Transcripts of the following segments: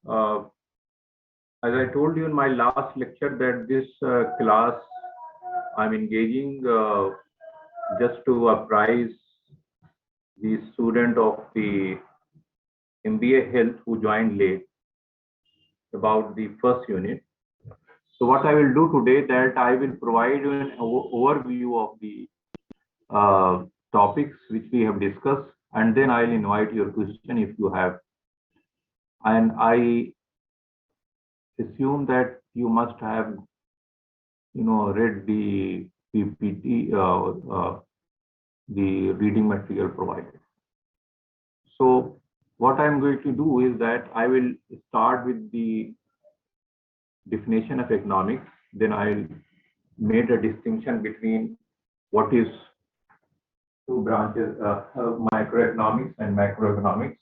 uh, as I told you in my last lecture that this class I'm engaging just to apprise the student of the MBA Health who joined late about the first unit. So what I will do today that I will provide you an overview of the topics which we have discussed, and then I'll invite your question if you have. And I assume that you must have, read the PPT, the reading material provided. So what I'm going to do is that I will start with the definition of economics. Then I'll make a distinction between what is two branches, microeconomics and macroeconomics.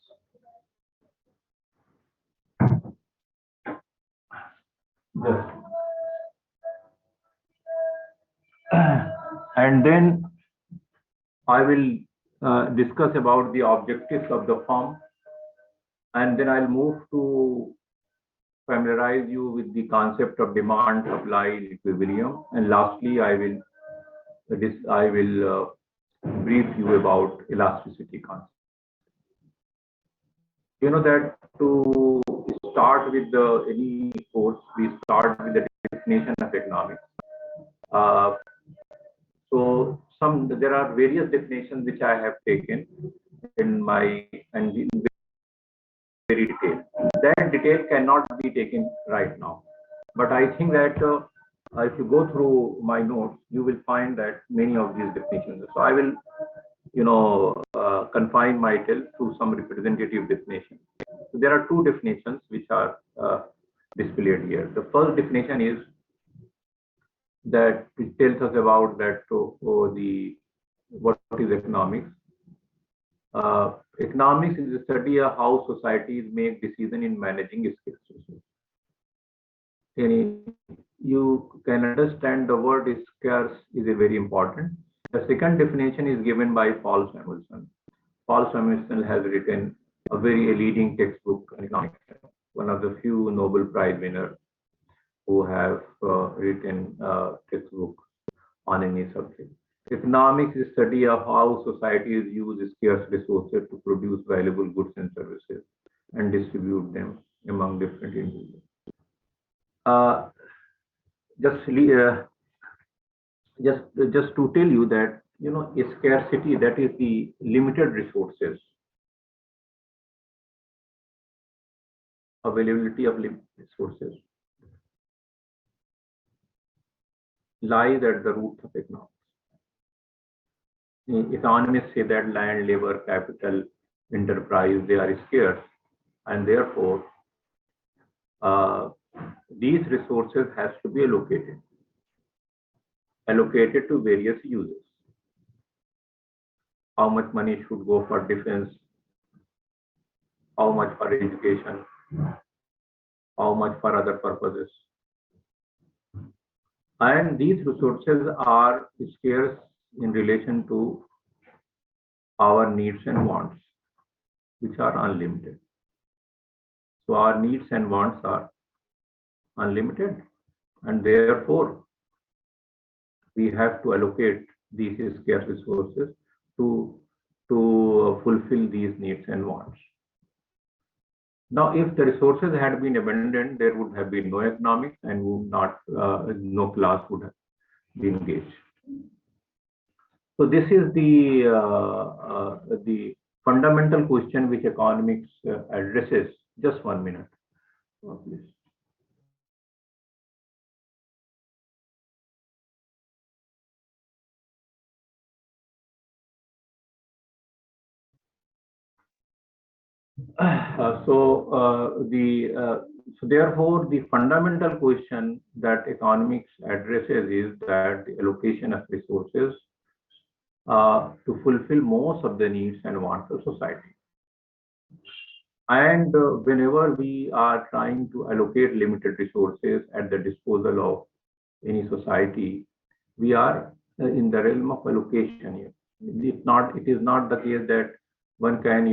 Just and then I will discuss about the objectives of the firm, and then I'll move to familiarize you with the concept of demand supply equilibrium, and lastly I will brief you about elasticity concept. You know that to start with any course, we start with the definition of economics. So there are various definitions which I have taken in my and in very detail. That detail cannot be taken right now, but I think that if you go through my notes, you will find that many of these definitions. So I will, confine myself to some representative definitions. So there are two definitions which are displayed here. The first definition is that it tells us about that what is economics. Economics is the study of how societies make decisions in managing scarce resources. You can understand the word is scarce is a very important. The second definition is given by Paul Samuelson. Paul Samuelson has written a very leading textbook on economics, one of the few Nobel Prize winners who have written textbook on any subject. Economics is study of how societies use scarce resources to produce valuable goods and services and distribute them among different individuals. Just to tell you that scarcity, that is the limited resources, availability of limited resources, lies at the root of economics. Economists say that land, labor, capital, enterprise, they are scarce, and therefore these resources has to be allocated to various uses. How much money should go for defense, how much for education, how much for other purposes. And these resources are scarce in relation to our needs and wants, which are unlimited. So our needs and wants are unlimited, and therefore we have to allocate these scarce resources to fulfill these needs and wants. Now, if the resources had been abundant, there would have been no economics, and no class would have been engaged. So this is the fundamental question which economics addresses. Just 1 minute, please. So therefore, the fundamental question that economics addresses is that the allocation of resources to fulfill most of the needs and wants of society. And whenever we are trying to allocate limited resources at the disposal of any society, we are in the realm of allocation here. It is not the case that one can,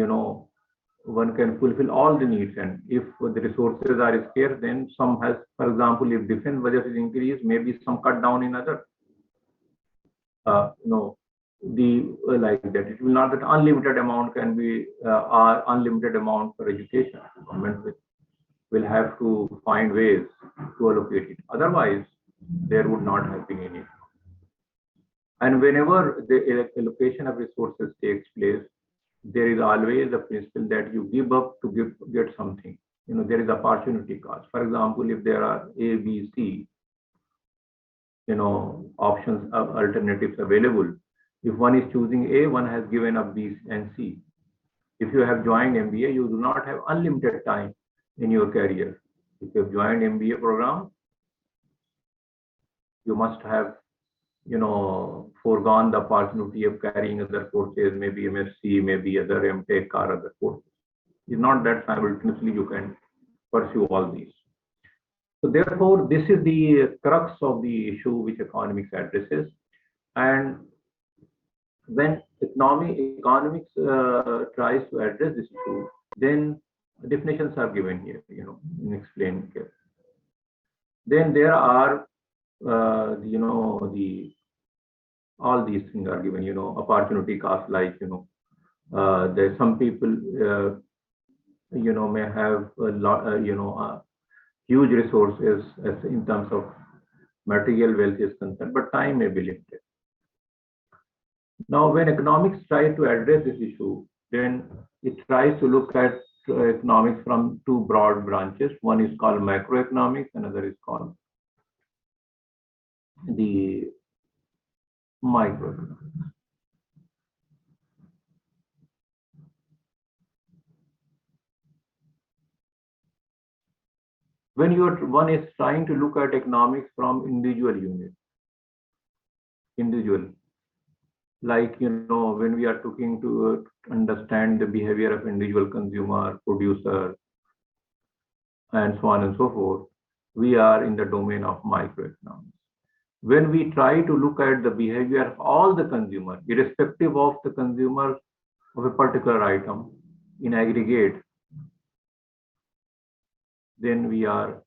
one can fulfill all the needs. And if the resources are scarce, then some has, for example, if defense budget is increased, maybe some cut down in other, you know, the like that. It will not that unlimited amount can be unlimited amount for education. Government will have to find ways to allocate it. Otherwise, there would not have been any. And whenever the allocation of resources takes place, there is always a principle that you give up to get something. You know, there is opportunity cost. For example, if there are A, B, C, you know, options of alternatives available, if one is choosing A, one has given up B and C. If you have joined MBA, you do not have unlimited time in your career. If you have joined MBA program, you must have, you know, foregone the opportunity of carrying other courses, maybe MSc, maybe other MTech or other courses. It's not that simultaneously you can pursue all these. So therefore, this is the crux of the issue which economics addresses. And when economics tries to address this issue, then definitions are given here, you know, and explained here. Then there are, you know, all these things are given, you know, opportunity cost, like, you know, there's some people, you know, may have a lot, you know, huge resources as in terms of material wealth is concerned, but time may be limited. Now, when economics tries to address this issue, then it tries to look at economics from two broad branches. One is called macroeconomics, another is called the microeconomics. When one is trying to look at economics from individual unit, like, you know, when we are looking to understand the behavior of individual consumer, producer, and so on and so forth, we are in the domain of microeconomics. When we try to look at the behavior of all the consumers, irrespective of the consumers of a particular item in aggregate, then we are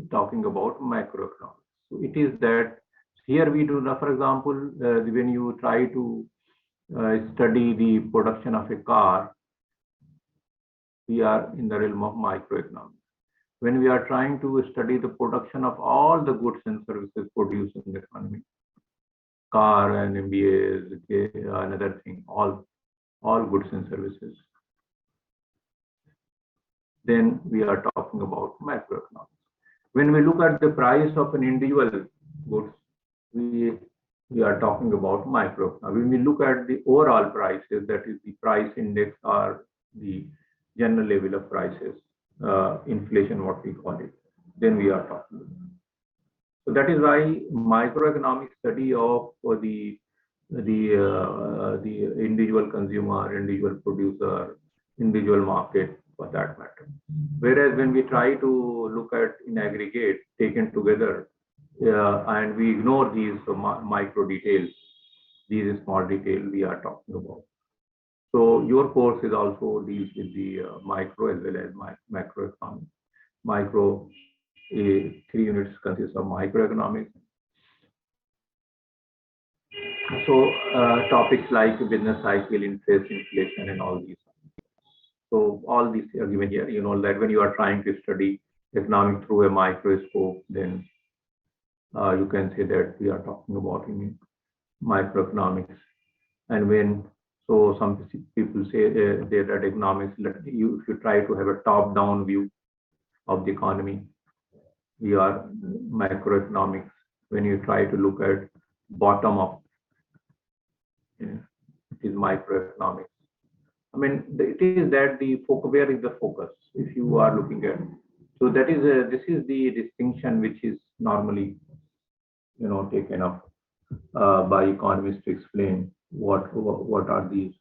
talking about macroeconomics. So it is that here we do, for example, when you try to study the production of a car, we are in the realm of microeconomics. When we are trying to study the production of all the goods and services produced in the economy, car and MBAs, another thing, all goods and services, then we are talking about macroeconomics. When we look at the price of an individual goods, we are talking about micro. When we look at the overall prices, that is the price index or the general level of prices, inflation, what we call it, then we are talking about. So that is why microeconomic study of the individual consumer, individual producer, individual market, for that matter. Whereas when we try to look at in aggregate, taken together, and we ignore these micro details, these small details we are talking about. So your course is also deals with the micro as well as macroeconomics. Micro, 3 units consists of microeconomics. So topics like business cycle, interest, inflation, and all these. So all these are given here. You know that when you are trying to study economics through a microscope, then you can say that we are talking about in microeconomics. And when some people say that economics, if you try to have a top-down view of the economy, we are macroeconomics. When you try to look at bottom-up, it is microeconomics. I mean, it is that the focus, where is the focus? If you are looking at, so that is this is the distinction which is normally, you know, taken up by economists to explain what are these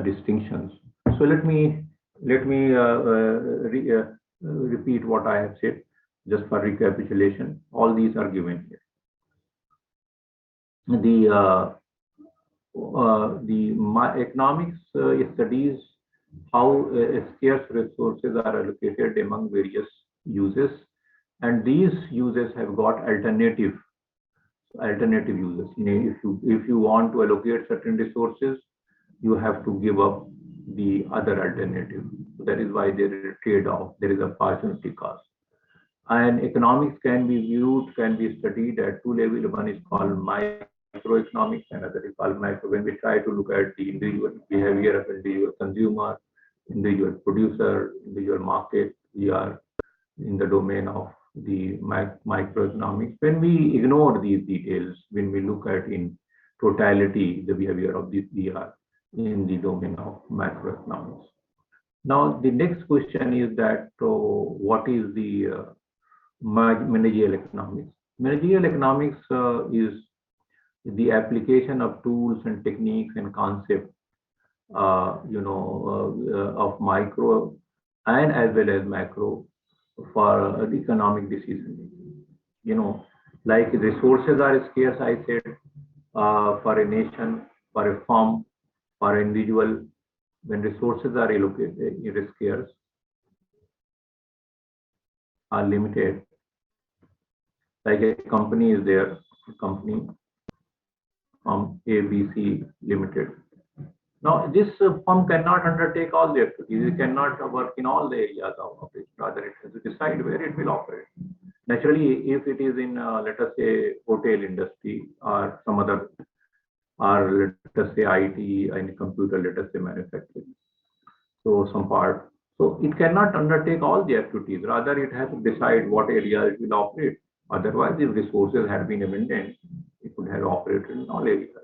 distinctions. So let me repeat what I have said just for recapitulation. All these are given here. The economics studies how scarce resources are allocated among various uses, and these uses have got alternative uses. If you want to allocate certain resources, you have to give up the other alternative. So that is why there is a trade-off. There is a opportunity cost. And economics can be studied at two levels. One is called microeconomics, another is called macro. When we try to look at the individual behavior of individual consumer, individual producer, individual market, we are in the domain of the microeconomics. When we ignore these details, when we look at in totality the behavior of this, we are in the domain of macroeconomics. Now, the next question is that what is the managerial economics? Managerial economics is the application of tools and techniques and concepts, of micro and as well as macro for economic decision making. Like resources are scarce, I said, for a nation, for a firm, for an individual. When resources are allocated, it is scarce, are limited. Like a company is there, a company from ABC Limited. Now, this firm cannot undertake all the activities. It cannot work in all the areas of operation. Rather, it has to decide where it will operate. Naturally, if it is in, let us say, hotel industry or some other, or let us say IT and computer, let us say manufacturing. So some part. So it cannot undertake all the activities. Rather, it has to decide what area it will operate. Otherwise, if resources had been abundant, it would have operated in all areas.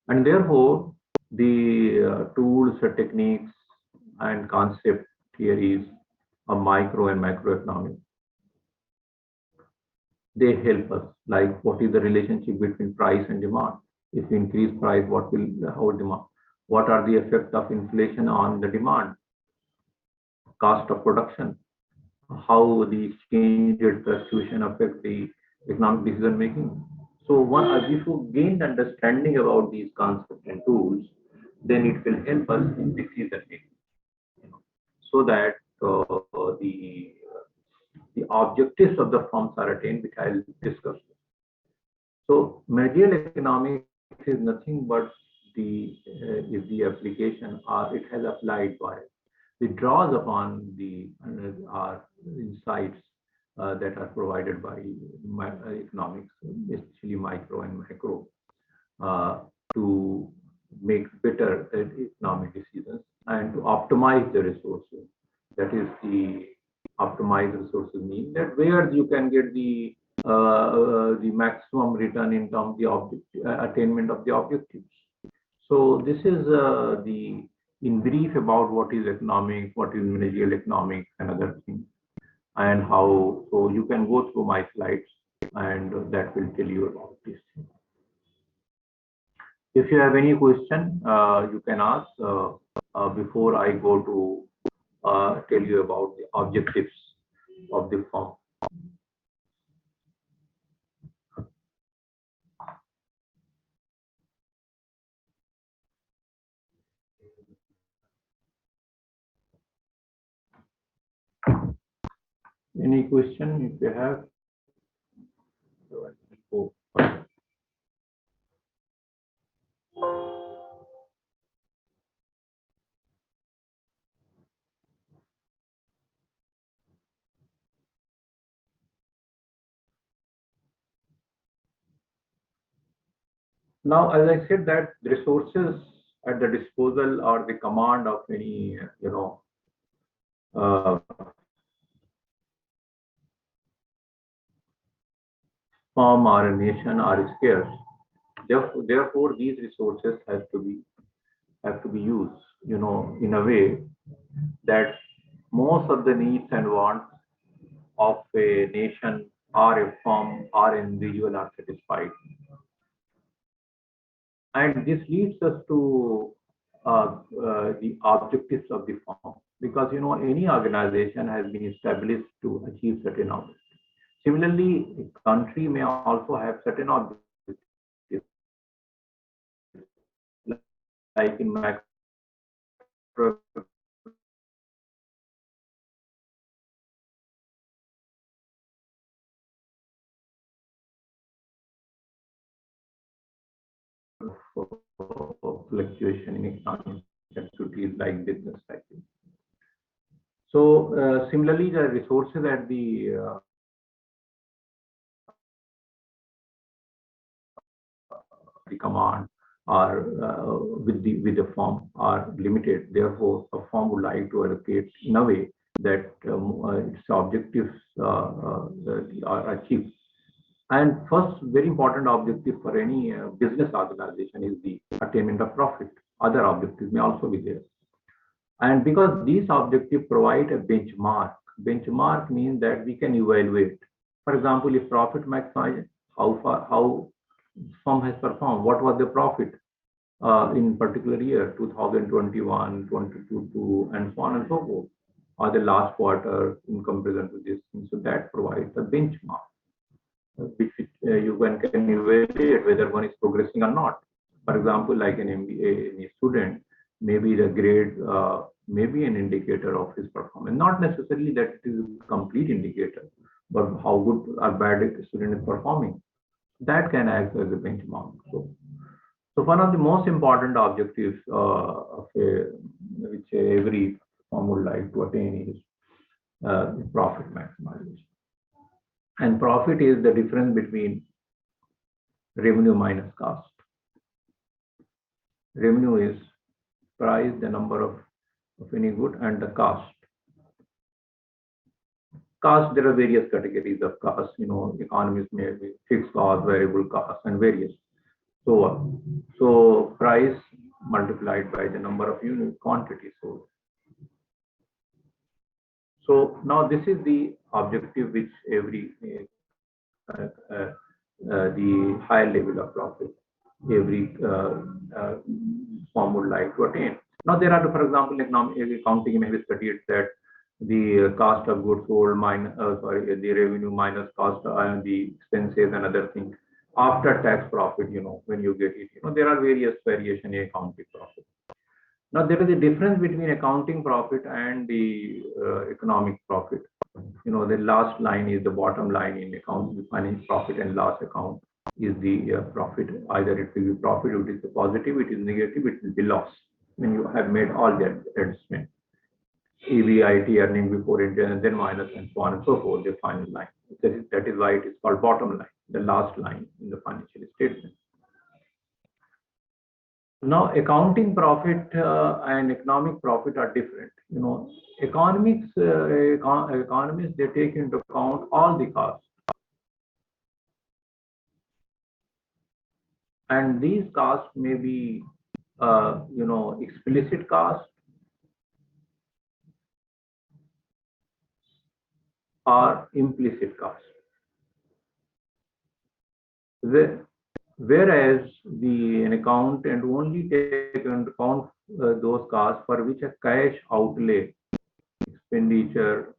And therefore, the tools, techniques, and concept theories of micro and macroeconomics, they help us. Like, what is the relationship between price and demand? If we increase price, how demand? What are the effects of inflation on the demand? Cost of production? How the exchange rate fluctuation affect the economic decision making? So, if you gain understanding about these concepts and tools, then it will help us in decision making, so that the objectives of the firms are attained, which I'll discuss. So, managerial economics is nothing but the application, or it has applied by. It draws upon the our insights that are provided by economics, especially micro and macro, uh, to make better economic decisions and to optimize the resources. That is the optimized resources mean that where you can get the maximum return in terms of the attainment of the objectives. So this is the in brief about what is economics, what is managerial economics, and other things, and how. So you can go through my slides, and that will tell you about this. If you have any question, you can ask before I go to tell you about the objectives of the firm. Any question if you have? Now, as I said, that resources at the disposal or the command of any, uh, firm or a nation are scarce. Therefore, these resources have to be used, in a way that most of the needs and wants of a nation or a firm or an individual are satisfied. And this leads us to the objectives of the firm, because any organization has been established to achieve certain objectives. Similarly, a country may also have certain objectives, like in macroeconomics, fluctuation in economic activities like business cycles. So similarly, the resources at the command are with the firm are limited. Therefore, a firm would like to allocate in a way that its objectives are achieved. And first, very important objective for any business organization is the attainment of profit. Other objectives may also be there. And because these objectives provide a benchmark means that we can evaluate. For example, if profit maximized, how firm has performed, what was the profit in particular year, 2021, 22, and so on and so forth, or the last quarter in comparison to this. So that provides a benchmark which you can evaluate whether one is progressing or not. For example, like an MBA student, maybe the grade may be an indicator of his performance. Not necessarily that it is a complete indicator, but how good or bad a student is performing. That can act as a benchmark. So one of the most important objectives which every firm would like to attain is profit maximization. And profit is the difference between revenue minus cost. Revenue is price, the number of any good, and the cost. Cost, there are various categories of cost. Economists may be fixed cost, variable cost, and various. So price multiplied by the number of unit quantity sold. So now this is the objective which every the high level of profit every firm would like to attain. Now there are, for example, accounting may be studied that the cost of goods sold minus the revenue minus cost the expenses and other things after tax profit. When you get it, there are various variation in accounting profit. Now there is a difference between accounting profit and the economic profit. The last line is the bottom line in account. The financial profit and loss account is the profit. Either it will be profit, it is positive, it is negative, it will be loss. When you have made all the adjustment, EBIT, earning before interest, and then minus, and so on and so forth, the final line. That is why it is called bottom line, the last line in the financial statement. Now, accounting profit and economic profit are different. Economists they take into account all the costs, and these costs may be explicit costs or implicit costs. Whereas an accountant only take into account those costs for which a cash outlay expenditure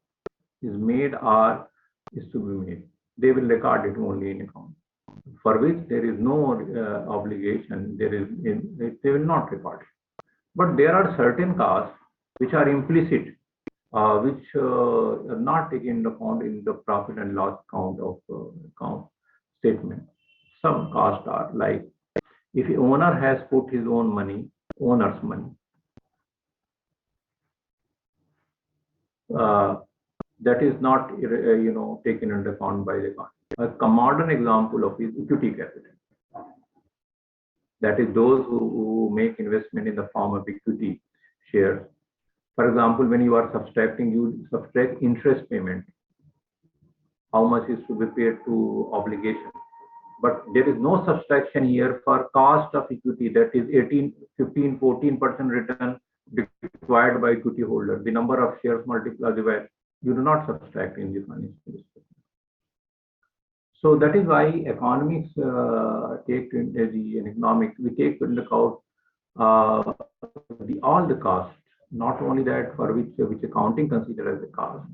is made or is to be made. They will record it only in account. For which there is no obligation, they will not record it. But there are certain costs which are implicit, which are not taken into account in the profit and loss account of account statement. Some costs are like if the owner has put his own money, owner's money, that is not taken into account by the account. A modern example of is equity capital. That is those who make investment in the form of equity shares. For example, when you are subtracting, you subtract interest payment. How much is to be paid to obligation? But there is no subtraction here for cost of equity, that is 18, 15, 14% return required by equity holder. The number of shares multiplied by value. You do not subtract in the financial statement. So that is why economics take the economics, we take into account all the costs, not only that for which accounting consider as a cost,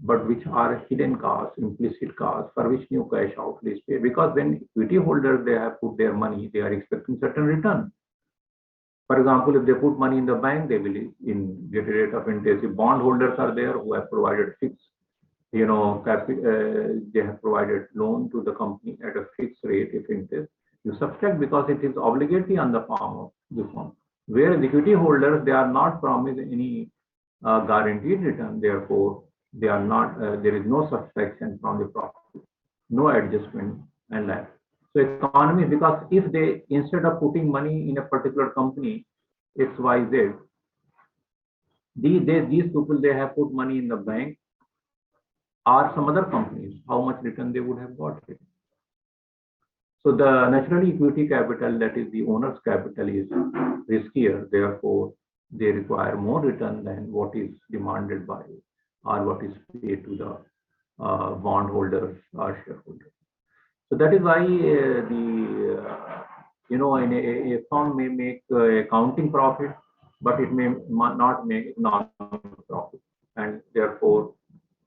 but which are hidden costs, implicit costs, for which new cash outlay is paid. Because when equity holders they have put their money, they are expecting certain return. For example, if they put money in the bank, they will get a rate of interest. If bond holders are there who have provided fixed, they have provided loan to the company at a fixed rate of interest. You subtract because it is obligatory on the farm of the firm. Whereas equity holders, they are not promised any guaranteed return. Therefore, they are not. There is no subtraction from the profit, no adjustment and like. So economy, because if they instead of putting money in a particular company, XYZ, these people they have put money in the bank or some other companies, how much return they would have got it. So the natural equity capital, that is the owner's capital, is riskier. Therefore, they require more return than what is demanded by or what is paid to the bondholders or shareholders. So that is why in a firm may make accounting profit, but it may not make economic profit, and therefore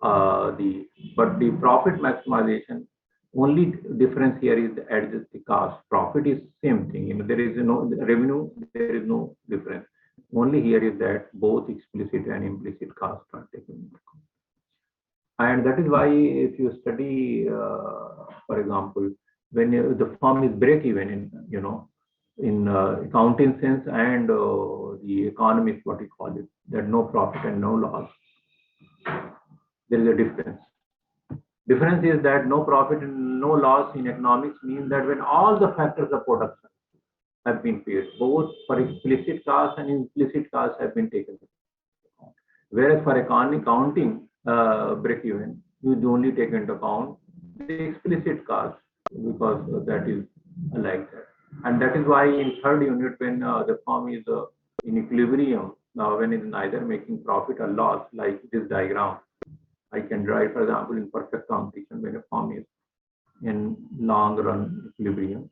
the profit maximization, only difference here is the adjust the cost. Profit is same thing. There is no revenue, there is no difference. Only here is that both explicit and implicit costs are taken into account. And that is why if you study, for example, when the firm is break even in, in accounting sense and the economics, what we call it, that no profit and no loss, there is a difference. Difference is that no profit and no loss in economics means that when all the factors of production have been paid, both for explicit costs and implicit costs have been taken into account. Whereas for accounting break even, you only take into account the explicit costs, because that is like that. And that is why in third unit, when the firm is in equilibrium, when it is neither making profit or loss, like this diagram, I can write, for example, in perfect competition, when a firm is in long run equilibrium.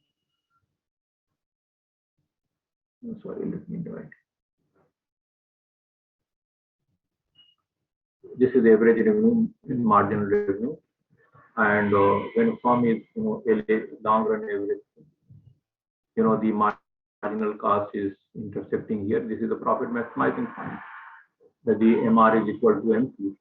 Sorry, let me write. This is average revenue in marginal revenue, and when a firm is a long run average, the marginal cost is intercepting here. This is the profit maximizing point. That the MR is equal to MC.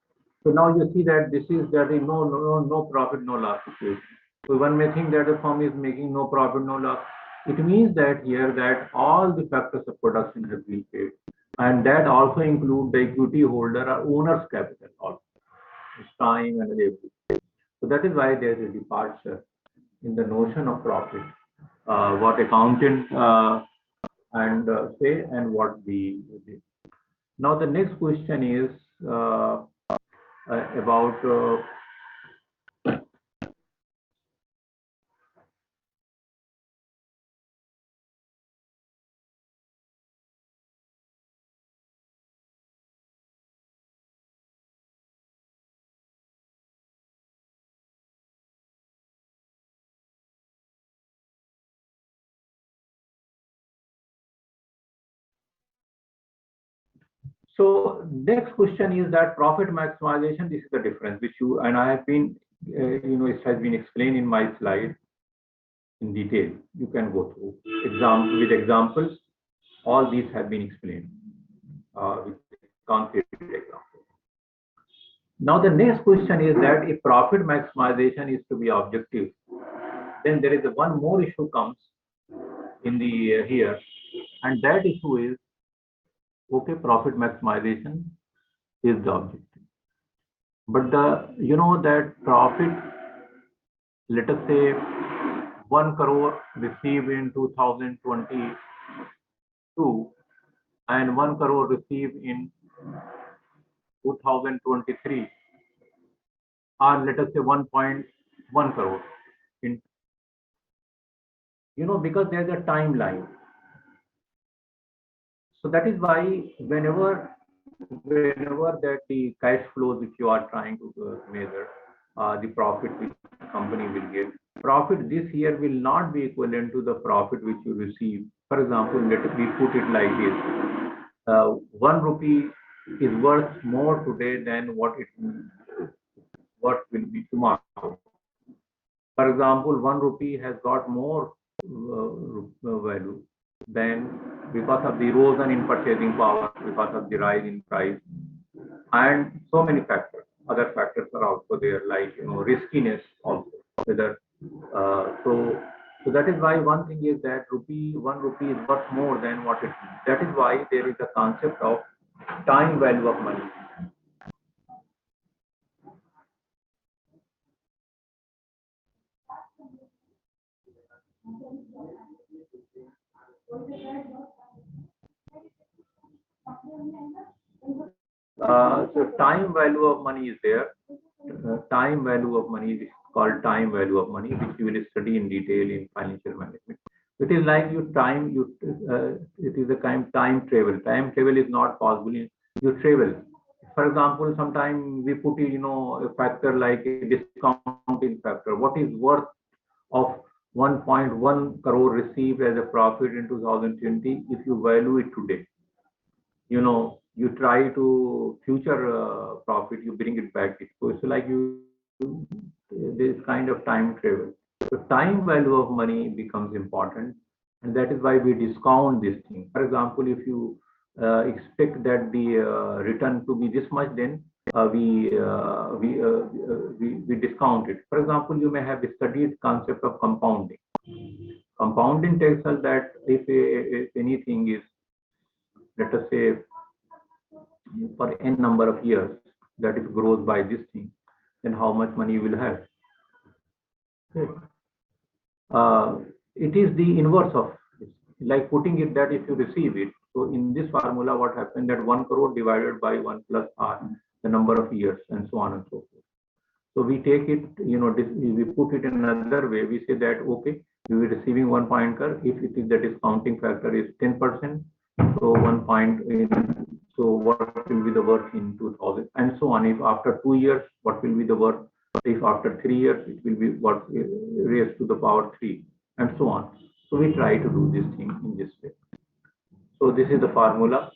So now you see that this is that is no profit, no loss situation. So one may think that the firm is making no profit, no loss. It means that here that all the factors of production have been paid, and that also include the equity holder or owner's capital also, time and everything. So that is why there is a departure in the notion of profit, what accountant and say and what the. Now the next question is about so next question is that profit maximization. This is the difference which you and I have been, it has been explained in my slide in detail. You can go through with examples. All these have been explained with concrete examples. Now the next question is that if profit maximization is to be objective, then there is one more issue comes in the here, and that issue is okay, profit maximization is the objective, but that profit, let us say 1 crore received in 2022 and 1 crore received in 2023, or let us say 1.1 crore in, because there's a timeline. So that is why whenever that the cash flows which you are trying to measure, the profit which company will get, profit this year will not be equivalent to the profit which you receive. For example, let me put it like this: 1 rupee is worth more today than what will be tomorrow. For example, 1 rupee has got more value than, because of the erosion in purchasing power, because of the rise in price, and so many factors. Other factors are also there, like riskiness also. Whether so So that is why one thing is that 1 rupee is worth more than what it is. That is why there is a concept of time value of money. So time value of money is there. Time value of money is called time value of money, which you will study in detail in financial management. It is like it is a kind of time travel. Time travel is not possible. You travel. For example, sometimes we put a factor like a discounting factor. What is worth of 1.1 crore received as a profit in 2020 if you value it today? You try to future profit, you bring it back. So it's like this kind of time travel. So time value of money becomes important, and that is why we discount this thing. For example, if you expect that the return to be this much, then we discount it. For example, you may have studied concept of compounding. Compounding tells us that if anything is, let us say, for n number of years, that it grows by this thing, then how much money you will have. Okay. It is the inverse of this. Like putting it that if you receive it, so in this formula, what happened that 1 crore divided by 1 plus r, the number of years, and so on and so forth. So we take it, we put it in another way. We say that, okay, you will be receiving 1 pointer if it is the discounting factor is 10%. So 1 point so what will be the worth in 2000, and so on. If after 2 years, what will be the worth? If after 3 years, it will be what raised to the power 3, and so on. So we try to do this thing in this way. So this is the formula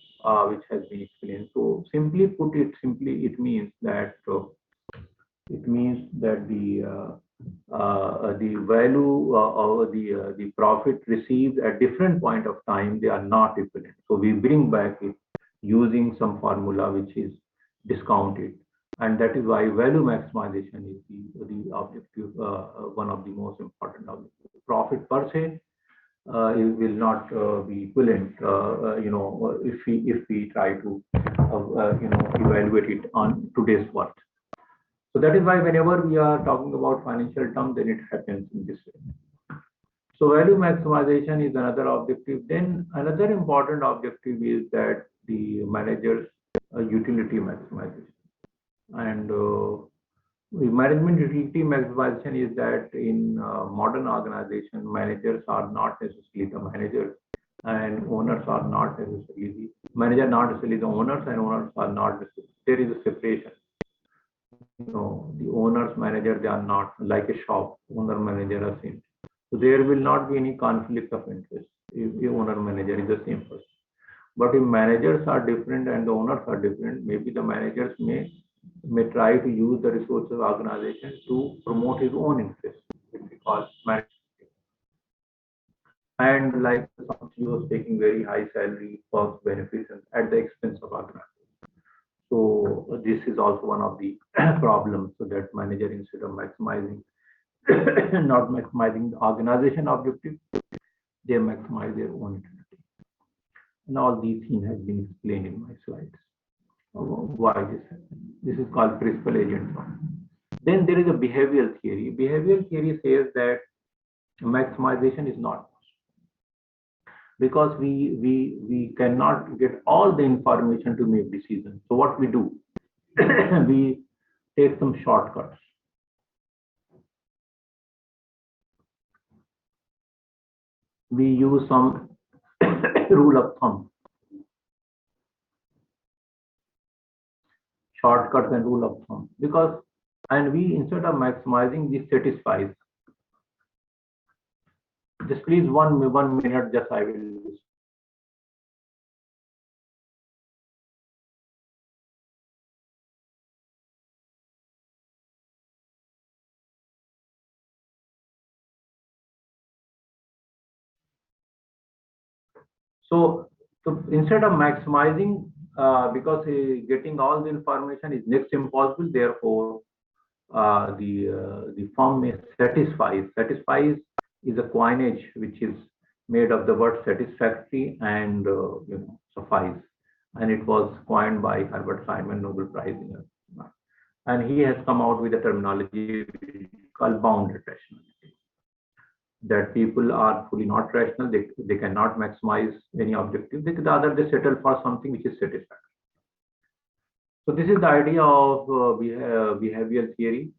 which has been explained. So simply put it, it means that the value or the profit received at different point of time, they are not equivalent. So we bring back it using some formula which is discounted, and that is why value maximization is the objective, one of the most important objectives. Profit per se it will not be equivalent, if we try to evaluate it on today's world. So that is why whenever we are talking about financial terms, then it happens in this way. So value maximization is another objective. Then another important objective is that the manager's utility maximization. And the management utility maximization is that in modern organization, managers are not necessarily the managers, and owners are not necessarily the manager, not necessarily the owners, and owners are not necessarily. There is a separation. The owners manager, they are not like a shop. Owner manager are same. So there will not be any conflict of interest if the owner manager is the same person. But if managers are different and the owners are different, maybe the managers may try to use the resources of organization to promote his own interests, which we call management. And like some CEOs taking very high salary, perks, benefits, and at the expense of organization. So this is also one of the problems. So that manager, instead of maximizing, not maximizing the organization objective, they maximize their own utility. And all these things have been explained in my slides. Why this happens? This is called principal agent. Then there is a behavioral theory. Behavioral theory says that maximization is not because we cannot get all the information to make decisions. So what we do, we take some shortcuts. We use some rule of thumb, shortcuts and rule of thumb, and we, instead of maximizing, this satisfies. Just please one minute, just I will. So instead of maximizing, because getting all the information is next impossible, therefore the firm may satisfies is a coinage which is made of the word satisfactory and suffice, and it was coined by Herbert Simon, Nobel Prize winner, and he has come out with a terminology called bounded rationality. That people are fully not rational; they cannot maximize any objective. Rather, they settle for something which is satisfactory. So this is the idea of behavioral theory.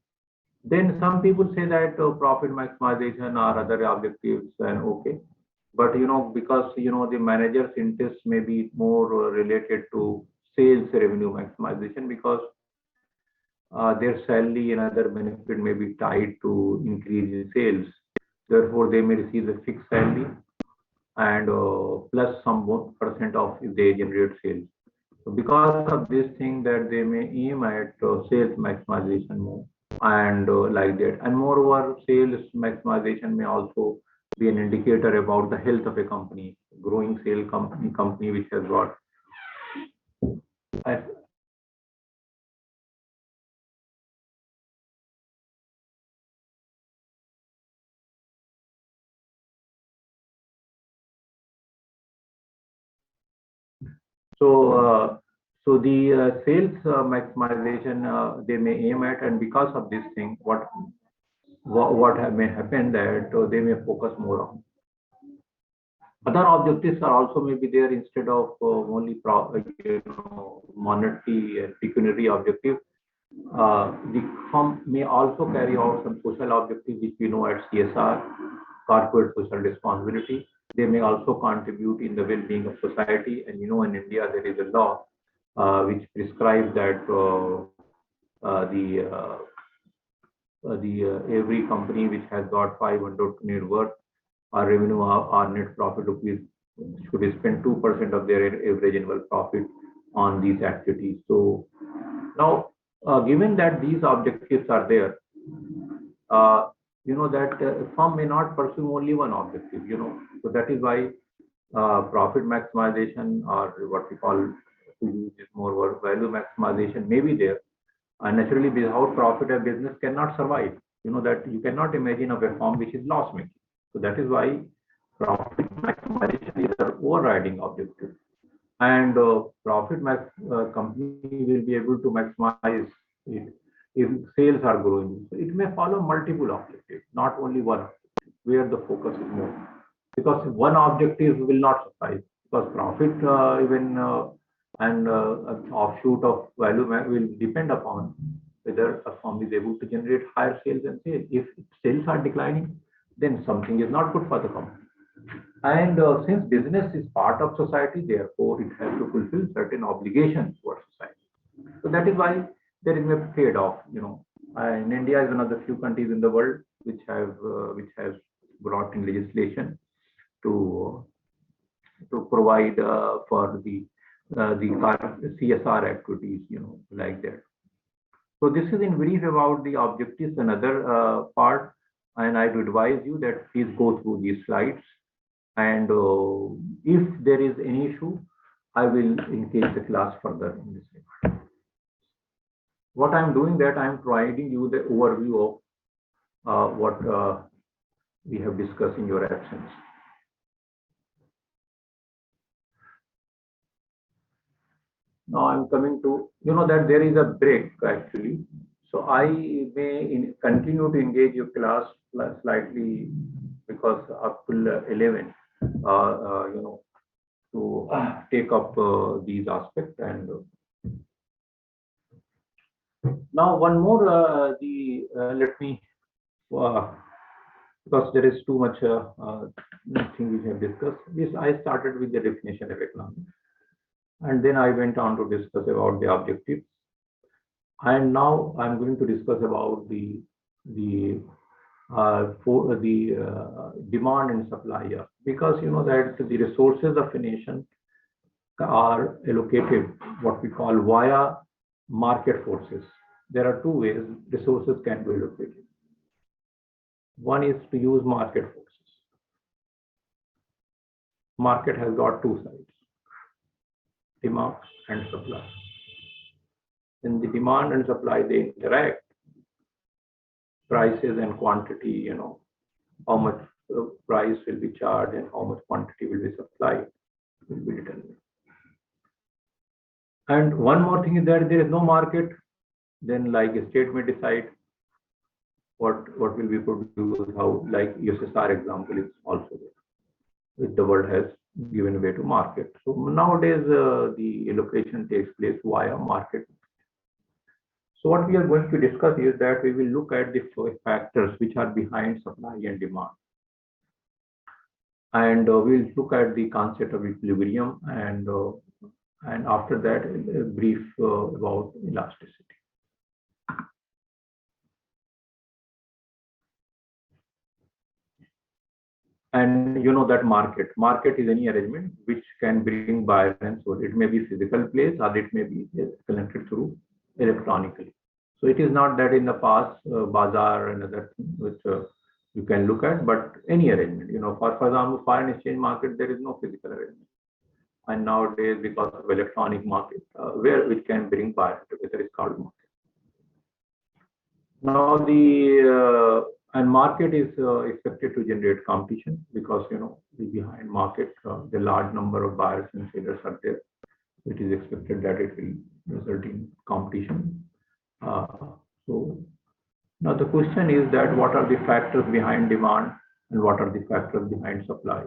Then some people say that profit maximization or other objectives and okay, but because the manager's interest may be more related to sales revenue maximization because their salary and other benefit may be tied to increase in sales. Therefore, they may receive a fixed salary and plus some percent of if they generate sales. So because of this thing that they may aim at sales maximization more and like that. And moreover, sales maximization may also be an indicator about the health of a company, growing sale company which has got. So the sales maximization they may aim at, and because of this thing, what may happen that they may focus more on. Other objectives are also maybe there instead of only monetary and pecuniary objective. The firm may also carry out some social objectives which we know as CSR, corporate social responsibility. They may also contribute in the well-being of society. And in India there is a law which prescribes that every company which has got 500 net worth or revenue or net profit rupees should spend 2% of their average annual profit on these activities. So now, given that these objectives are there, that firm may not pursue only one objective. So that is why profit maximization or what we call to use this more word value maximization may be there. And naturally, without profit, a business cannot survive. That you cannot imagine of a firm which is loss making. So that is why profit maximization is our overriding objective. And profit max company will be able to maximize it if sales are growing. So it may follow multiple objectives, not only one, where the focus is more. Because one objective will not suffice. Because profit even and offshoot of value will depend upon whether a firm is able to generate higher sales and sales. If sales are declining, then something is not good for the company. And since business is part of society, therefore it has to fulfill certain obligations towards society. So that is why there is a trade-off. And India is one of the few countries in the world which has brought in legislation to provide for the CSR activities, like that. So this is in brief about the objectives and other part. And I would advise you that please go through these slides. And if there is any issue, I will engage the class further in this regard. What I'm doing that I'm providing you the overview of what we have discussed in your absence. Now I'm coming to, that there is a break actually. So I may continue to engage your class slightly because up till 11, to take up these aspects. And now one more, let me, because there is too much thing we have discussed. This I started with the definition of economics, and then I went on to discuss about the objectives. And now I'm going to discuss about the demand and supply, because that the resources of a nation are allocated what we call via market forces. There are two ways resources can be allocated. One is to use market forces. Market has got two sides, demand and supply. In the demand and supply, they interact. Prices and quantity, how much price will be charged and how much quantity will be supplied will be determined. And one more thing is that there is no market, then like a state may decide what will be produced, how, like USSR example is also there, which the world has given way to market. So nowadays the allocation takes place via market. So what we are going to discuss is that we will look at the factors which are behind supply and demand. And we'll look at the concept of equilibrium, and after that a brief about elasticity. And you know that market is any arrangement which can bring buyer and seller. It may be physical place or it may be connected through electronically. So it is not that in the past bazaar and other things which you can look at, but any arrangement. For example, foreign exchange market, there is no physical arrangement. And nowadays, because of electronic market, which can bring buyers together, is called market. Now and market is expected to generate competition because behind market the large number of buyers and sellers are there. It is expected that it will result in competition. So now the question is that what are the factors behind demand and what are the factors behind supply,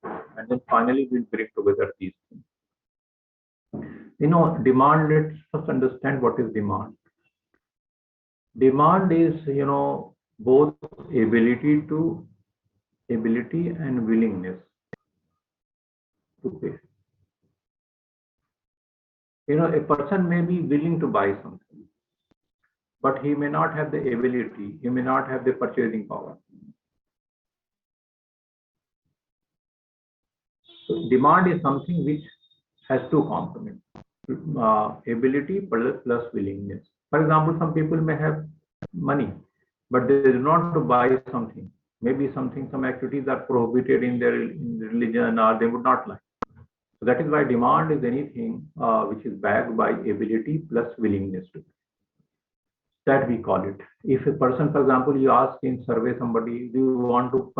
and then finally we'll bring together these things. Demand. Let's first understand what is demand. Demand is both ability and willingness to pay. A person may be willing to buy something, but he may not have the ability, he may not have the purchasing power. So demand is something which has two components, ability plus willingness. For example, some people may have money, but they do not want to buy something. Maybe some activities are prohibited in their religion, or they would not like. So that is why demand is anything which is backed by ability plus willingness to pay. That we call it. If a person, for example, you ask in survey somebody, do you want to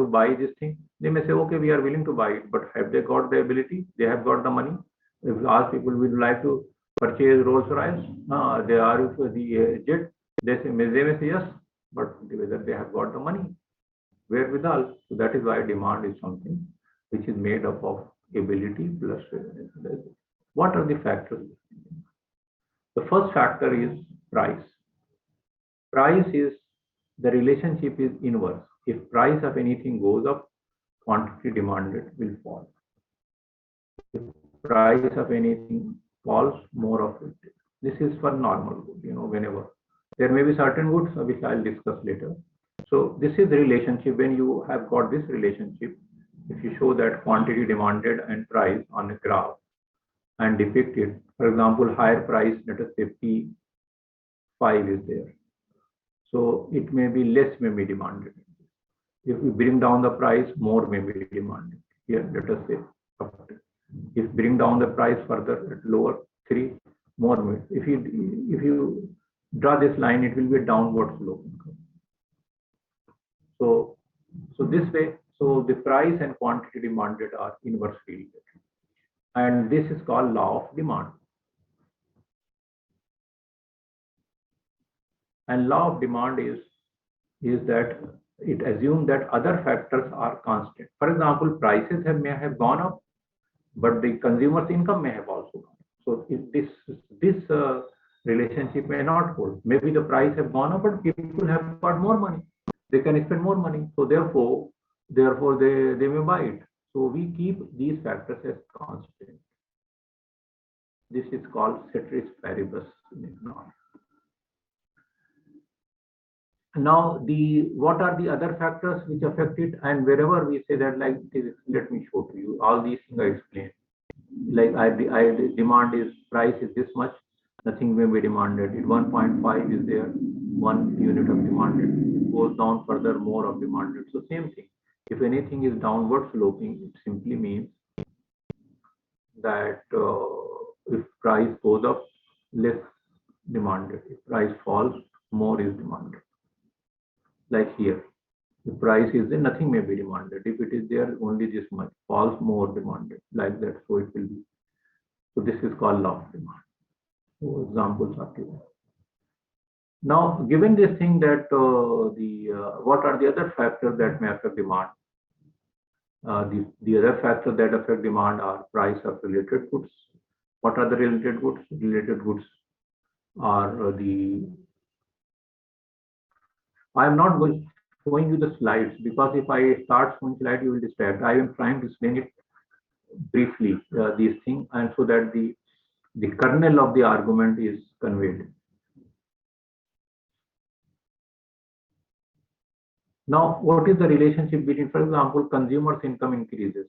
buy this thing? They may say, okay, we are willing to buy it, but have they got the ability? They have got the money. If you ask people, would you like to purchase Rolls Royce? They are the jet. They may say yes, but whether they have got the money, wherewithal. So that is why demand is something which is made up of ability plus. What are the factors? The first factor is price. Price is, the relationship is inverse. If price of anything goes up, quantity demanded will fall. If price of anything falls, more of it. This is for normal good, whenever. There may be certain goods which I'll discuss later. So this is the relationship. When you have got this relationship, if you show that quantity demanded and price on a graph and depict it, for example, higher price, let us say P5 is there. So it may be less may be demanded. If we bring down the price, more may be demanded. Here, let us say, if bring down the price further at lower 3, more may. If you draw this line, it will be a downward slope. So this way, so the price and quantity demanded are inversely related, and this is called law of demand. And law of demand is that it assumes that other factors are constant. For example, prices may have gone up, but the consumer's income may have also gone up. So if this relationship may not hold. Maybe the price have gone up, but people have got more money. They can spend more money. So therefore they may buy it. So we keep these factors as constant. This is called ceteris paribus in economics. Now, what are the other factors which affect it? And wherever we say that, like, let me show to you, all these things I explained. Like I demand is, price is this much, nothing may be demanded. It 1.5 is there, 1 unit of demanded. It goes down further, more of demanded. So same thing. If anything is downward sloping, it simply means that if price goes up, less demanded. If price falls, more is demanded. Like here, The price is there, nothing may be demanded. If it is there, only this much falls more demanded, like that. So it will be. So this is called law of demand. So examples are given. Now, given this thing that what are the other factors that may affect demand? The other factors that affect demand are price of related goods. What are the related goods? Related goods are I am not going showing you the slides because if I start showing slides, you will distract. I am trying to explain it briefly, these things, and so that the kernel of the argument is conveyed. Now, what is the relationship between, for example, consumers' income increases?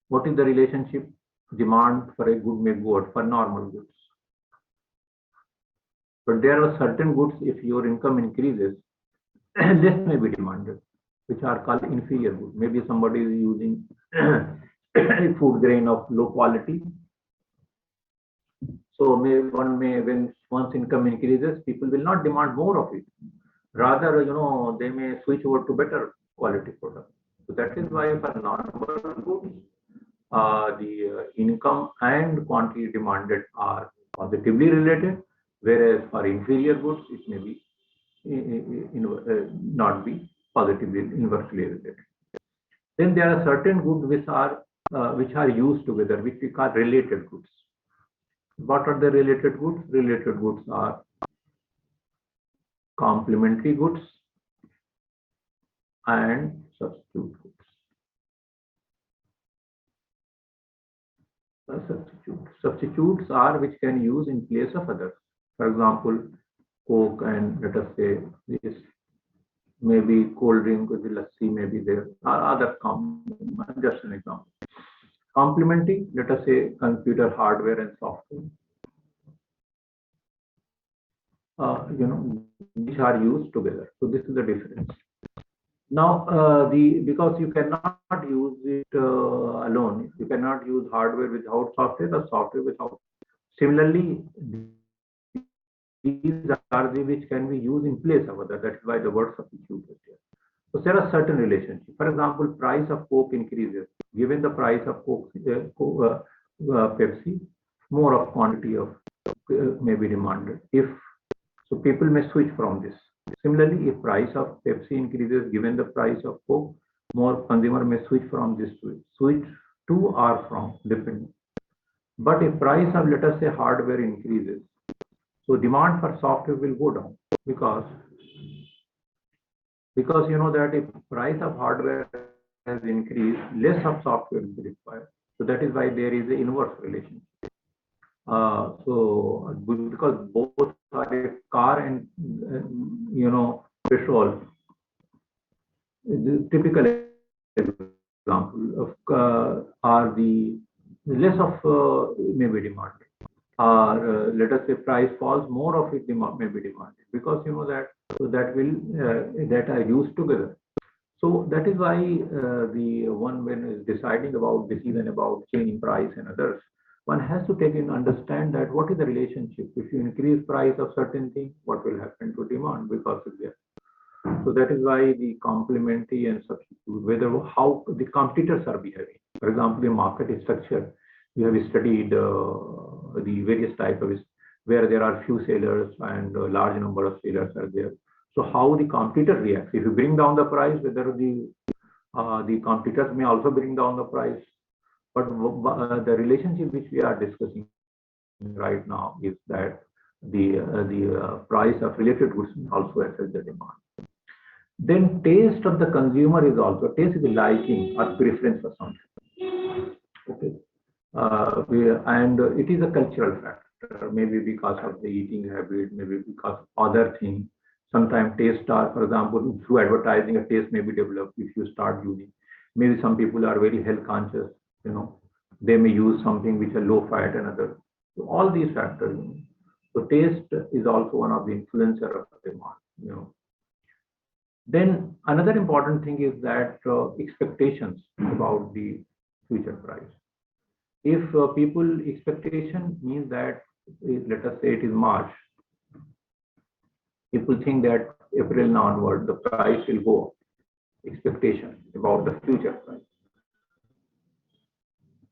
What is the relationship? Demand for a good may go out for normal goods. But there are certain goods, if your income increases, less may be demanded, which are called inferior goods. Maybe somebody is using a food grain of low quality. So when one's income increases, people will not demand more of it. Rather, they may switch over to better quality products. So that is why for normal goods, the income and quantity demanded are positively related, whereas for inferior goods, it may be not be positively inversely related. Then there are certain goods which are used together, which we call related goods. What are the related goods? Related goods are complementary goods and substitute goods. Substitutes are which can use in place of others. For example, Coke and let us say this maybe cold drink with the lassi may be there, or other just an example. Complementing, let us say computer hardware and software, which are used together. So this is the difference. Now, because you cannot use it alone, you cannot use hardware without software or software without. Similarly, these are the which can be used in place of other. That's why the word substitute is here. So there are certain relationships. For example, price of Coke increases. Given the price of Coke, Pepsi, more of quantity of may be demanded. If so, people may switch from this. Similarly, if price of Pepsi increases, given the price of Coke, more consumer may switch from this to it. Switch to or from, depending. But if price of, let us say, hardware increases, so demand for software will go down because you know that if price of hardware has increased, less of software will be required. So that is why there is an inverse relationship. So because both are a car and petrol, the typical example of are the less of may be demanded. Let us say price falls, more of it may be demanded because you know that so that will that are used together. So that is why the one when is deciding about decision about changing price and others, one has to take in understand that what is the relationship. If you increase price of certain thing, what will happen to demand because of that. So that is why the complementary and substitute, whether how the competitors are behaving. For example, the market structure, we have studied the various type of where there are few sellers and a large number of sellers are there. So how the competitor reacts. If you bring down the price, whether the competitors may also bring down the price. But the relationship which we are discussing right now is that the price of related goods also affect the demand. Then taste of the consumer is also taste is liking or preference for something. Okay, and it is a cultural factor. Maybe because of the eating habit, maybe because of other things. Sometimes taste are, for example, through advertising, a taste may be developed if you start using. Maybe some people are very health conscious. They may use something which are low fat and other. So all these factors. So taste is also one of the influencer of demand. Then another important thing is that expectations about the future price. If people expectation means that let us say it is March, People think that April onward the price will go up. Expectation about the future price.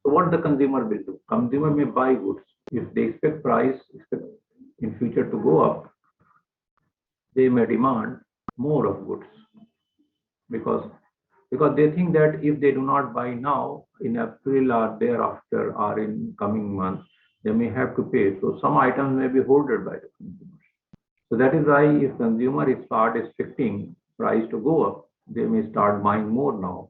So what the consumer will do? Consumer may buy goods. If they expect price in future to go up, they may demand more of goods because they think that if they do not buy now in April or thereafter or in coming months, they may have to pay. So some items may be hoarded by the consumers. So that is why if consumer start expecting price to go up, they may start buying more now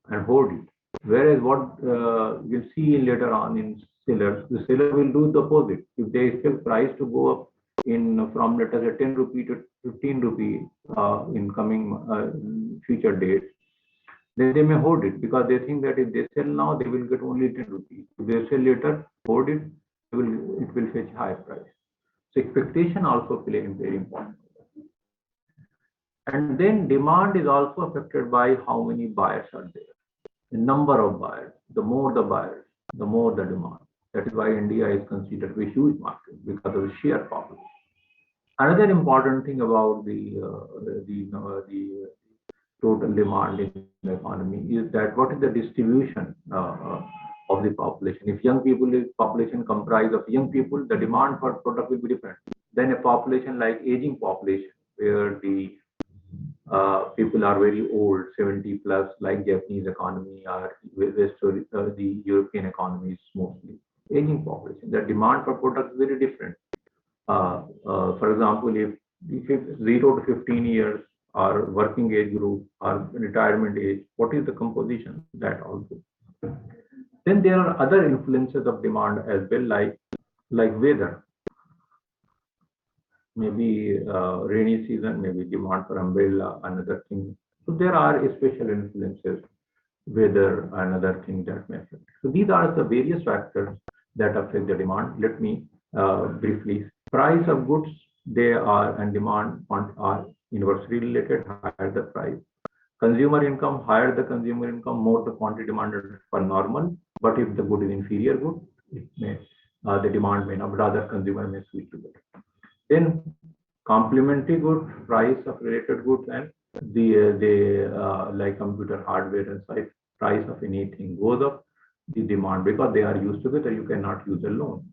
and hoard it. Whereas what we'll see later on in sellers, the seller will do the opposite. If they expect price to go up in from let us say 10 rupee to 15 rupee in coming future days, then they may hoard it because they think that if they sell now, they will get only 10 rupees. If they sell later, hoard it, it will fetch higher price. So expectation also play a very important. And then demand is also affected by how many buyers are there. The number of buyers, the more the buyers, the more the demand. That is why India is considered a huge market because of the sheer population. Another important thing about the total demand in the economy is that what is the distribution of the population. If young people is population comprised of young people, the demand for product will be different than a population like aging population where the people are very old, 70 plus, like Japanese economy or the European economies mostly. Aging population, the demand for products is very different. For example, if it's 0 to 15 years or working age group or retirement age, what is the composition? That also. Then there are other influences of demand as well, like weather. Maybe rainy season, maybe demand for umbrella, another thing. So there are special influences, weather, another thing that may affect. So these are the various factors that affect the demand. Let me briefly. Price of goods, they are and demand are inversely related. Higher the price, consumer income, higher the consumer income, more the quantity demanded for normal. But if the good is inferior good, it may the demand may not, rather consumer may switch to it. Then complementary goods, price of related goods, and like computer hardware and price of anything goes up, the demand because they are used together, you cannot use alone.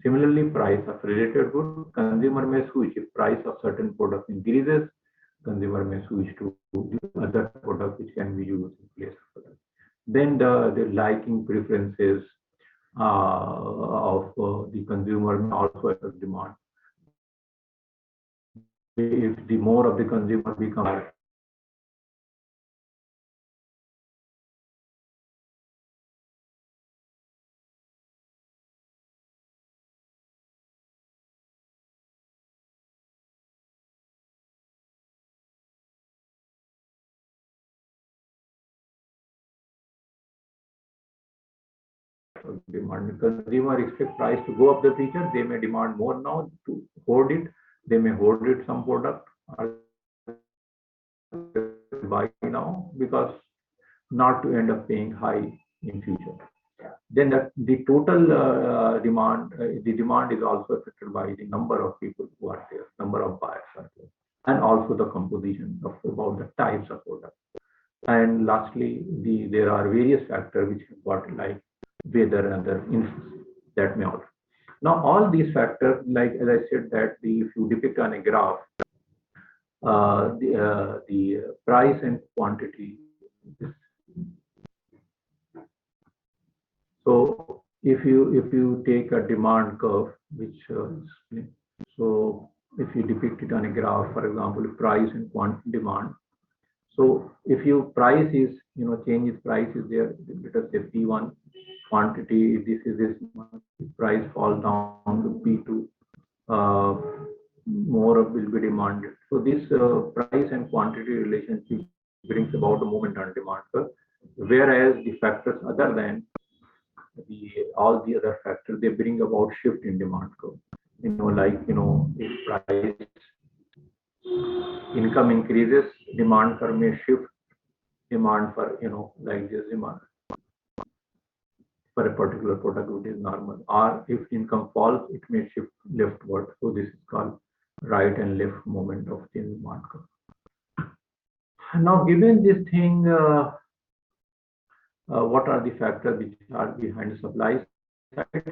Similarly, price of related goods, consumer may switch. If price of certain product increases, consumer may switch to the other product which can be used in place of that. Then the liking preferences of the consumer may also affect demand. If the more of the consumer become demand, consumer expect price to go up the future, they may demand more now to hoard it. They may hoard it some product or buy now because not to end up paying high in future. Then the total the demand is also affected by the number of people who are there, number of buyers are there, and also the composition of about the types of product. And lastly, there are various factors which have got like weather and other influences that may alter. Now, all these factors, like as I said, that if you depict on a graph, the price and quantity. So if you take a demand curve, which so if you depict it on a graph, for example, price and demand. So if your price is changes price is there, let us say P1 quantity, this much, price falls down to P2, more of will be demanded. So this price and quantity relationship brings about the movement on demand curve, whereas the factors other than all the other factors, they bring about shift in demand curve. If price income increases, demand curve may shift. Demand for like this demand for a particular product which is normal, or if income falls, it may shift leftward. So this is called right and left movement of the demand curve. Now, given this thing, what are the factors which are behind the supply side?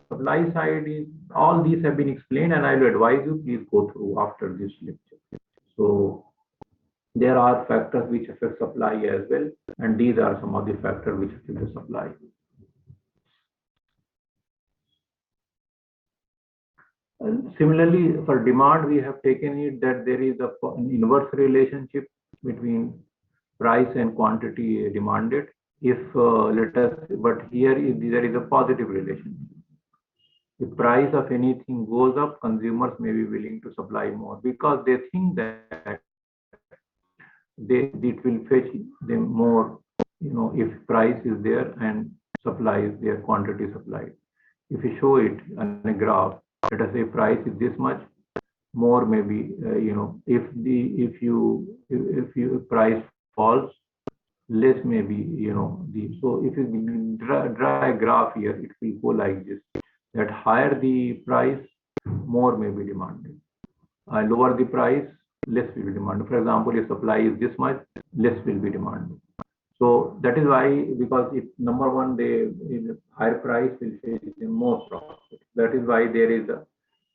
Supply side is all these have been explained, and I will advise you please go through after this lecture. So there are factors which affect supply as well, and these are some of the factors which affect the supply. Similarly, for demand, we have taken it that there is an inverse relationship between price and quantity demanded. If let us, but here there is a positive relationship. If price of anything goes up, consumers may be willing to supply more because they think that it will fetch them more. If price is there and supply is there, quantity supplied. If you show it on a graph, let us say price is this much, more maybe if price falls, less maybe so if you draw a graph here, it will go like this, that higher the price, more may be demanded. Lower the price, less will be demanded. For example, if supply is this much, less will be demanded. So that is why, because if number one, higher price will fetch more profit. That is why there is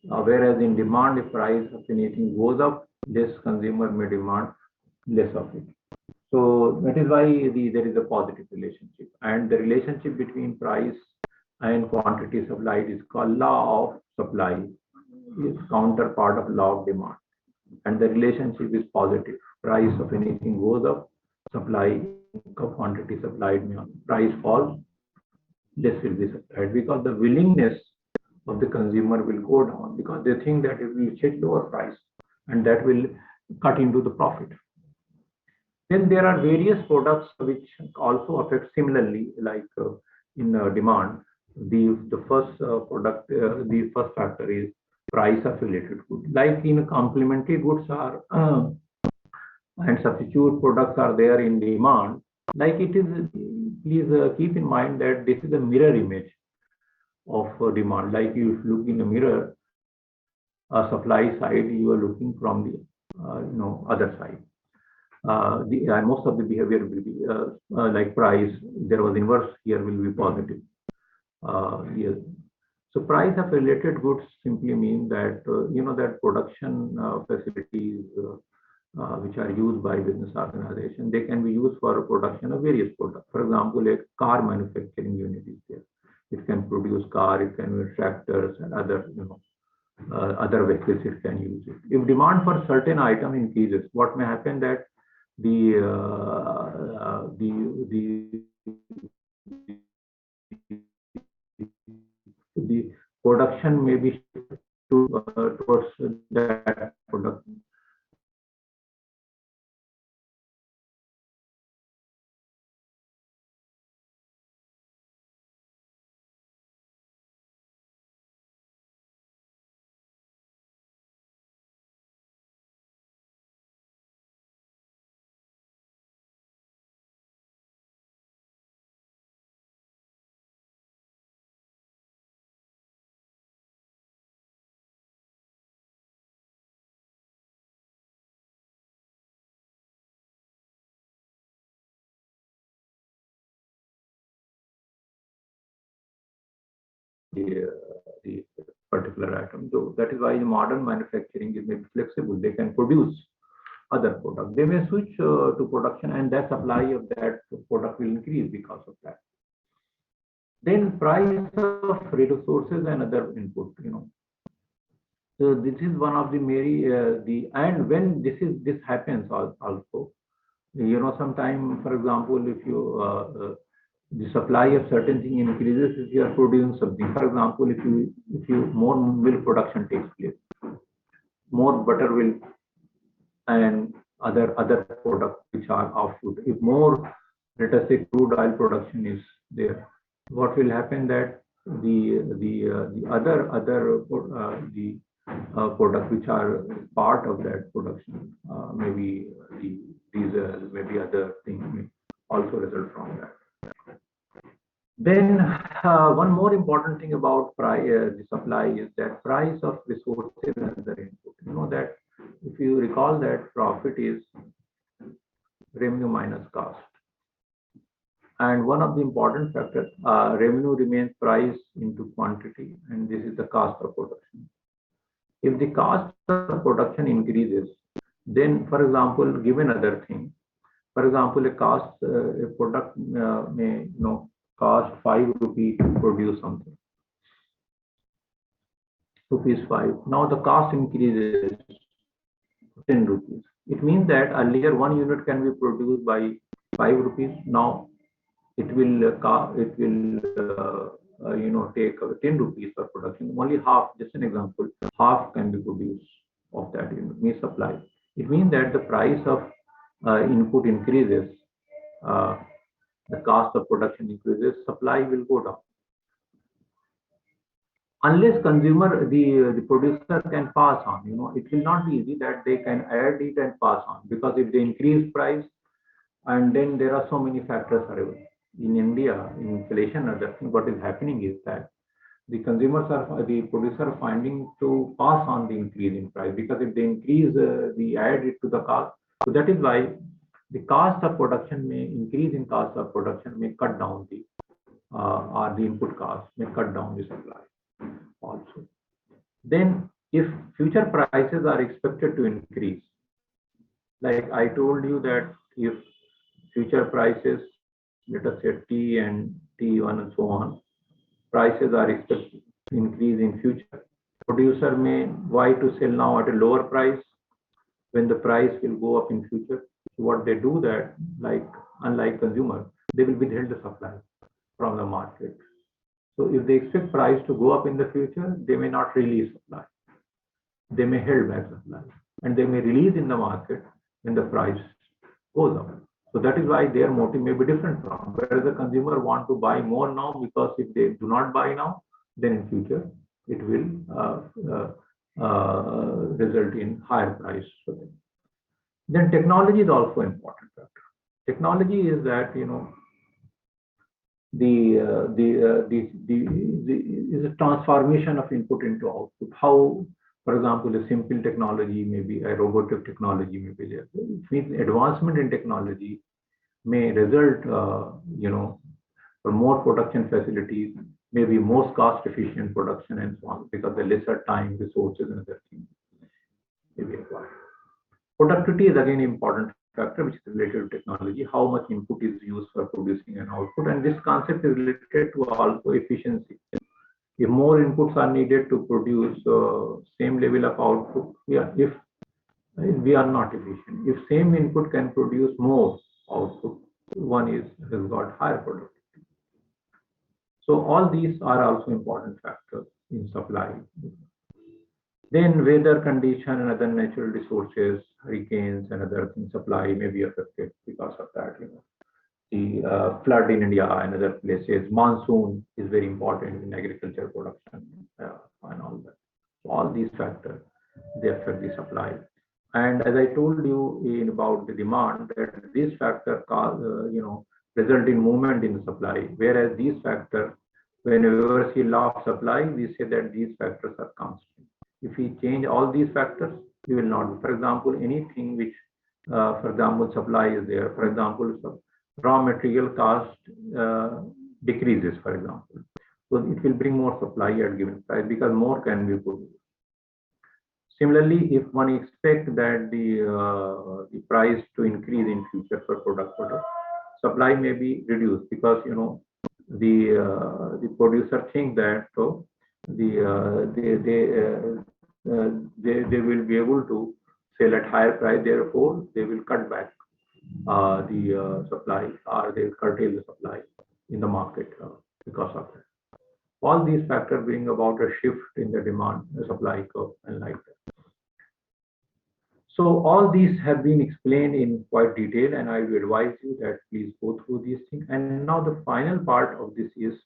whereas in demand, if price of anything goes up, less consumer may demand less of it. So that is why there is a positive relationship, and the relationship between price and quantity supplied is called law of supply, is counterpart of law of demand, and the relationship is positive. Price of anything goes up, supply of quantity supplied, price falls, less will be supplied, because the willingness of the consumer will go down because they think that it will fetch lower price and that will cut into the profit. Then there are various products which also affect similarly, like in demand. The first product, the first factor is price of related goods. Like in complementary goods are and substitute products are there in demand. Like it is, please keep in mind that this is a mirror image of demand. Like you look in a mirror, supply side, you are looking from the other side. Most of the behavior will be like price. There was inverse, here will be positive. Yes. So price of related goods simply mean that that production facilities which are used by business organization, they can be used for production of various products. For example, a car manufacturing unit is there. It can produce car, it can be tractors and other vehicles it can use it. If demand for certain item increases, what may happen that the production may be shifted towards that product. The particular item. So that is why modern manufacturing is maybe flexible. They can produce other product. They may switch to production, and that supply of that product will increase because of that. Then price of resources and other input. So this is one of the very and when this happens also, sometime, for example, if you the supply of certain thing increases if you are producing something. For example, if you more milk production takes place, more butter will and other products which are offshoot. If more, let us say, crude oil production is there, what will happen that the other the products which are part of that production, maybe the diesel, maybe other things may also result from that. Then one more important thing about the supply is that price of resources and other input. You know that if you recall that profit is revenue minus cost. And one of the important factors, revenue remains price into quantity, and this is the cost of production. If the cost of production increases, then, for example, give another thing. For example, a product may cost 5 rupees to produce something, rupees 5. Now the cost increases 10 rupees. It means that earlier 1 unit can be produced by 5 rupees. Now it will take 10 rupees for production. Only half, just an example, half can be produced of that unit, means supply. It means that the price of input increases, uh, the cost of production increases, supply will go down. Unless consumer, the producer can pass on, it will not be easy that they can add it and pass on, because if they increase price, and then there are so many factors available. In India, in inflation, other thing, what is happening is that the producer are finding to pass on the increase in price, because if they increase, the add it to the cost. So that is why the cost of production may increase, in cost of production may cut down or the input cost may cut down the supply also. Then if future prices are expected to increase, like I told you that if future prices, let us say T and T1 and so on, prices are expected to increase in future. Producer may why to sell now at a lower price when the price will go up in future. So what they do that, like unlike consumer, they will withhold the supply from the market. So if they expect price to go up in the future, they may not release supply. They may hold back supply, and they may release in the market when the price goes up. So that is why their motive may be different from, whereas the consumer want to buy more now, because if they do not buy now, then in future it will result in higher price for them. Then technology is also an important factor. Technology is that is a transformation of input into output. How, for example, a simple technology, maybe a robotic technology may be there. It means advancement in technology may result, for more production facilities, maybe most cost efficient production and so on, because the lesser time, resources, and other things may be required. Productivity is again an important factor, which is related to technology. How much input is used for producing an output, and this concept is related to also efficiency. If more inputs are needed to produce same level of output, if we are not efficient. If same input can produce more output, one has got higher productivity. So all these are also important factors in supply. Then weather condition and other natural resources, hurricanes and other things, supply may be affected because of that. The flood in India and other places, monsoon is very important in agriculture production and all that. So all these factors, they affect the supply. And as I told you about the demand, that these factors result in movement in the supply, whereas these factors, whenever we see law of supply, we say that these factors are constant. If we change all these factors, we will not. For example, anything which, for example, supply is there. For example, raw material cost decreases, for example. So it will bring more supply at given price, because more can be produced. Similarly, if one expects that the price to increase in future for product, supply may be reduced, because the producer think that so they will be able to sell at higher price, therefore they will cut back the supply, or they will curtail the supply in the market because of that. All these factors bring about a shift in the demand, the supply curve, and like that. So all these have been explained in quite detail, and I will advise you that please go through these things. And now the final part of this is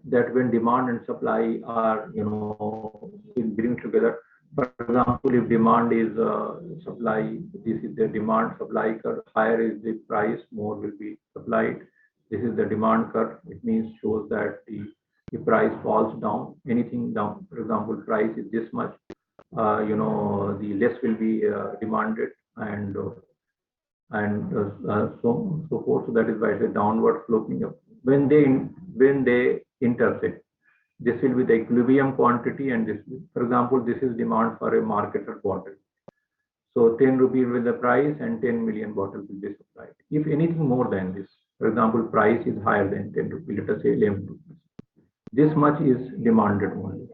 that when demand and supply are, bring together. For example, if demand is supply, this is the demand supply curve. Higher is the price, more will be supplied. This is the demand curve. It means shows that If price falls down, anything down, for example, price is this much, the less will be demanded, and so forth. So that is why it's a downward sloping up. When they intersect, this will be the equilibrium quantity, and this, for example, this is demand for a marketed bottle. So 10 rupees will the price, and 10 million bottles will be supplied. If anything more than this, for example, price is higher than 10 rupees, let us say 11 rupees. This much is demanded only.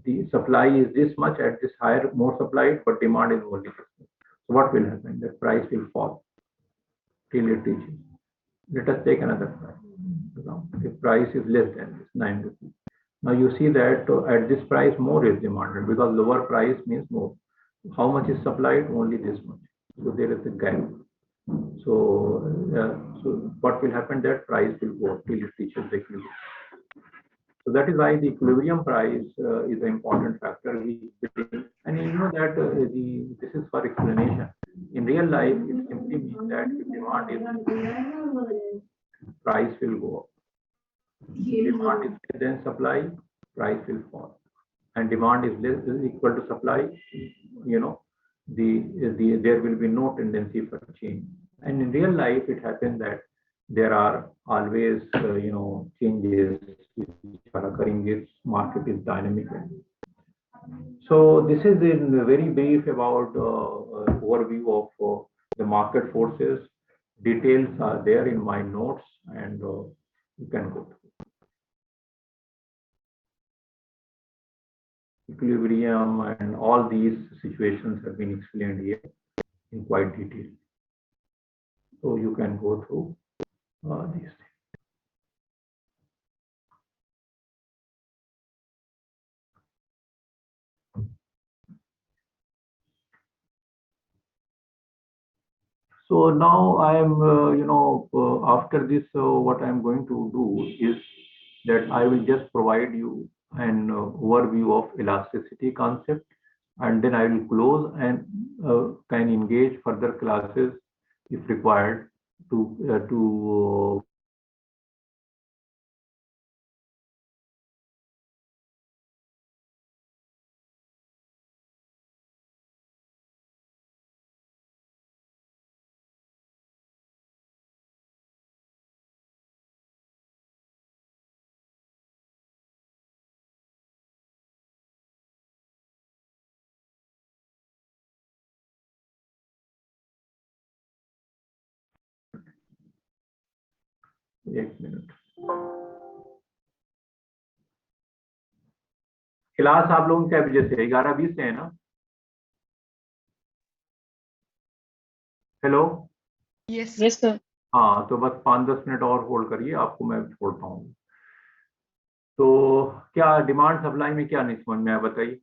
The supply is this much at this higher, more supplied, but demand is only this much. So what will happen? The price will fall till it reaches. Let us take another price. The price is less than this, 9 rupees. Now you see that at this price more is demanded, because lower price means more. How much is supplied? Only this much. So there is a gap. So what will happen? That price will go up till it reaches the equilibrium. So that is why the equilibrium price is an important factor. And you know that this is for explanation. In real life, it simply means that if demand is, price will go up. Demand is less than supply, price will fall. And demand is less is equal to supply, there will be no tendency for change. And in real life, it happens that there are always changes which are occurring. This market is dynamic. So this is in very brief about overview of the market forces. Details are there in my notes, and you can go through. Equilibrium and all these situations have been explained here in quite detail. So you can go through these things. So now I am, after this, what I am going to do is that I will just provide you an overview of elasticity concept, and then I will close and can engage further classes if required to एक minute. Class आप लोगों क्या बजे से? 11:20 से है ना? Hello. Yes sir. हाँ, तो बस 5-10 मिनट और होल्ड करिए, आपको मैं छोड़ता हूँ. तो क्या डिमांड सप्लाई में क्या नहीं समझ में आया, बताइए.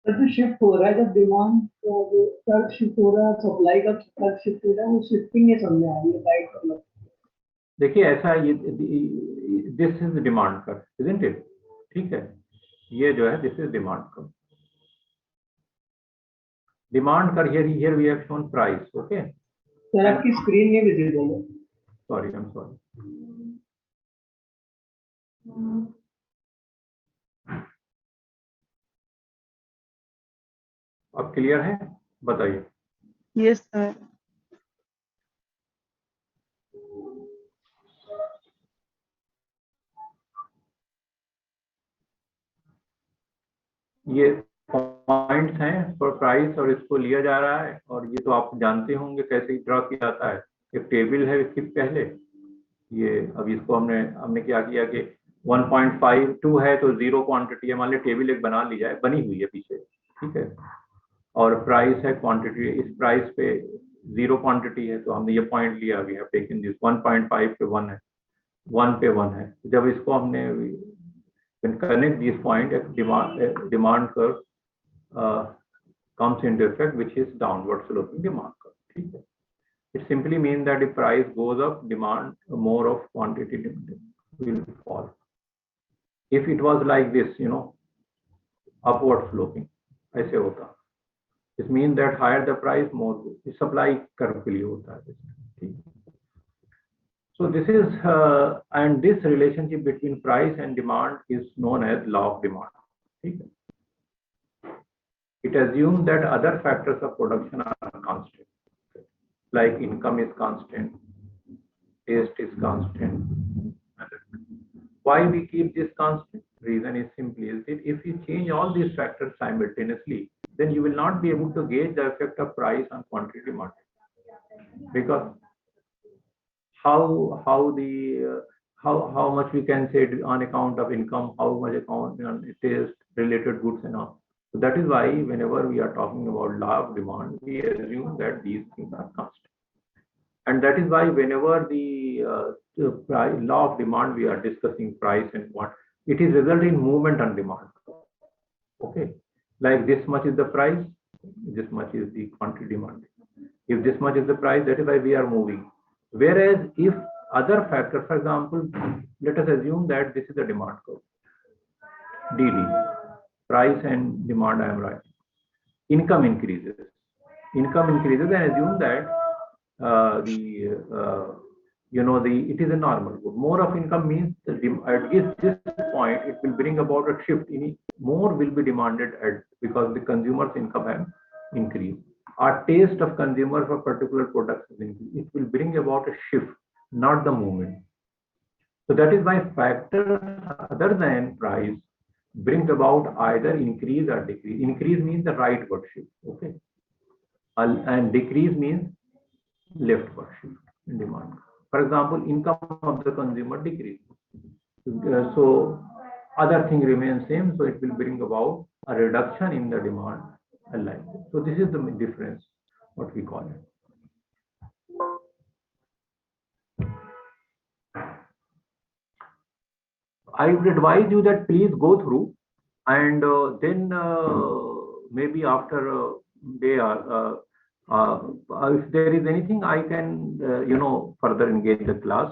जो शिफ्ट हो रहा है, जब डिमांड कर्व शिफ्ट हो रहा है, सप्लाई का कर्व शिफ्ट हो रहा है, वो शिफ्टिंग है, समझ में आ रही है राइट. मतलब देखिए ऐसा, ये this is demand curve, isn't it? ठीक है, ये जो है this is demand curve. Demand curve here we have shown price. Okay sir, आपकी स्क्रीन में विजिबल है. Sorry, I am sorry. अब क्लियर है? बताइए. Yes sir. ये पॉइंट्स हैं फॉर प्राइस, और इसको लिया जा रहा है, और ये तो आप जानते होंगे कैसे ड्रॉ किया जाता है. एक टेबल है इसके पहले, ये अब इसको हमने क्या किया कि 1.52 है तो जीरो क्वांटिटी है, मान ली टेबल एक बना ली जाए, बनी हुई है पीछे, ठीक है, और प्राइस है क्वांटिटी. इस प्राइस पे जीरो क्वांटिटी है, तो हमने ये पॉइंट लिया, वी हैव टेकन दिस 1.5 पे 1 है, 1 पे 1 है. जब इसको हमने connect this point, demand curve comes into effect, which is downward sloping demand curve. ठीक है. It simply means that if price goes up, demand more of quantity will fall. If it was like this, upward sloping, ऐसे होता. It means that higher the price, more supply curve के लिए होता है. So this is and this relationship between price and demand is known as law of demand. It assumes that other factors of production are constant, like income is constant, taste is constant. Why we keep this constant? Reason is simply is that if you change all these factors simultaneously, then you will not be able to gauge the effect of price on quantity demand. Because how much we can say on account of income, how much account on taste, related goods and all. So that is why whenever we are talking about law of demand, we assume that these things are constant. And that is why whenever the law of demand, we are discussing price and what, it is resulting in movement on demand. Okay, like this much is the price, this much is the quantity demand. If this much is the price, that is why we are moving. Whereas if other factor, for example, let us assume that this is the demand curve, DD, price and demand, I am right. Income increases. Income increases, and assume that it is a normal good. More of income means at this point it will bring about a shift. More will be demanded because the consumer's income has increased. Our taste of consumer for particular products is increased. It will bring about a shift, not the movement. So that is why factors other than price bring about either increase or decrease. Increase means the rightward shift, okay, and decrease means leftward shift in demand. For example, income of the consumer decreases, so other thing remains same, so it will bring about a reduction in the demand. So this is the difference, what we call it. I would advise you that please go through, and then maybe after a day or if there is anything, I can further engage the class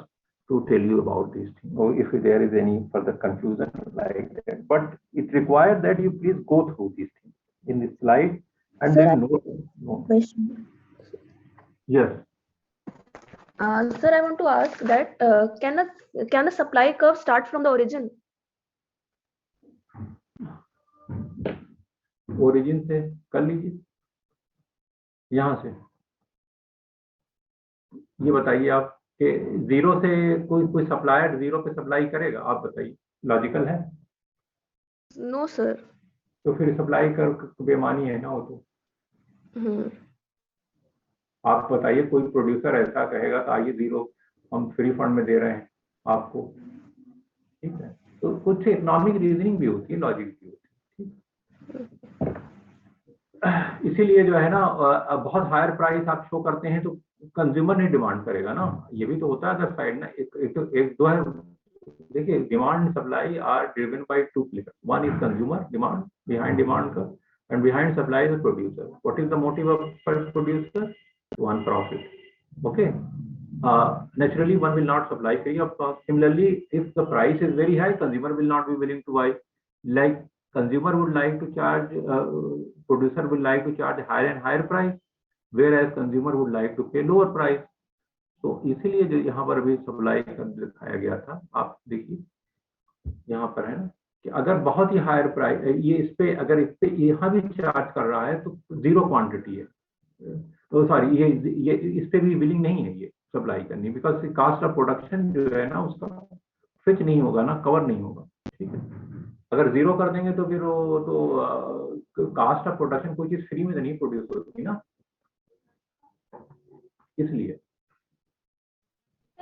to tell you about these things, or if there is any further confusion like that. But it requires that you please go through these things in this slide and Sir, then note. Yes. Sir, I want to ask that can the supply curve start from the origin? Origin से कर लीजिए, यहाँ से ये बताइए आप कि zero से कोई सप्लायर जीरो पे सप्लाई करेगा? आप बताइए, लॉजिकल है? No sir. तो फिर सप्लाई कर बेमानी है ना वो तो। आप बताइए, कोई प्रोड्यूसर ऐसा कहेगा कि आइए जीरो हम फ्री फंड में दे रहे हैं आपको, ठीक है? तो कुछ इकोनॉमिक रीजनिंग भी होती है, लॉजिक भी होती है। इसीलिए जो है ना, बहुत हायर प्राइस आप शो करते हैं तो कंज्यूमर नहीं डिमांड करेगा ना, ये भी तो होता है अदर साइड ना। एक दो है, देखिए, demand supply are driven by two player, one is consumer demand, behind demand का, and behind supply is a producer. What is the motive of producer? One, profit. Okay. Naturally one will not supply free of cost. Similarly, if the price is very high, consumer will not be willing to buy. Like consumer would like to charge, producer would like to charge higher and higher price, whereas consumer would like to pay lower price. तो इसीलिए जो यहाँ पर भी supply का दिखाया गया था, आप देखिए यहाँ पर है ना, कि अगर बहुत ही हायर प्राइस ये इस पे, अगर इस पे यहाँ भी चार्ज कर रहा है तो जीरो क्वांटिटी है, तो सॉरी ये इस पे भी विलिंग नहीं है ये सप्लाई करनी, बिकॉज कास्ट ऑफ प्रोडक्शन जो है ना उसका फिच नहीं होगा ना, कवर नहीं होगा, ठीक है? अगर जीरो कर देंगे तो फिर वो तो कास्ट ऑफ प्रोडक्शन कोई चीज फ्री में तो नहीं प्रोड्यूस होती ना, इसलिए।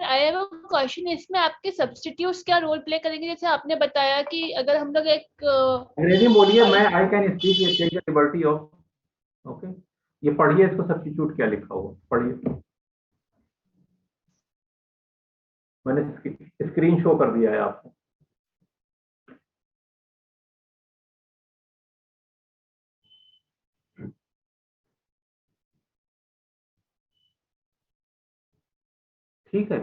I have a question, इसमें आपके सब्स्टिट्यूट्स क्या रोल प्ले करेंगे? जैसे आपने बताया कि अगर हम लोग एक अंग्रेजी बोलिए, मैं I can speak take the liberty of, okay, ये पढ़िए, इसको सब्स्टिट्यूट क्या लिखा हुआ पढ़िए, मैंने स्क्रीन शो कर दिया है आपको। ठीक है,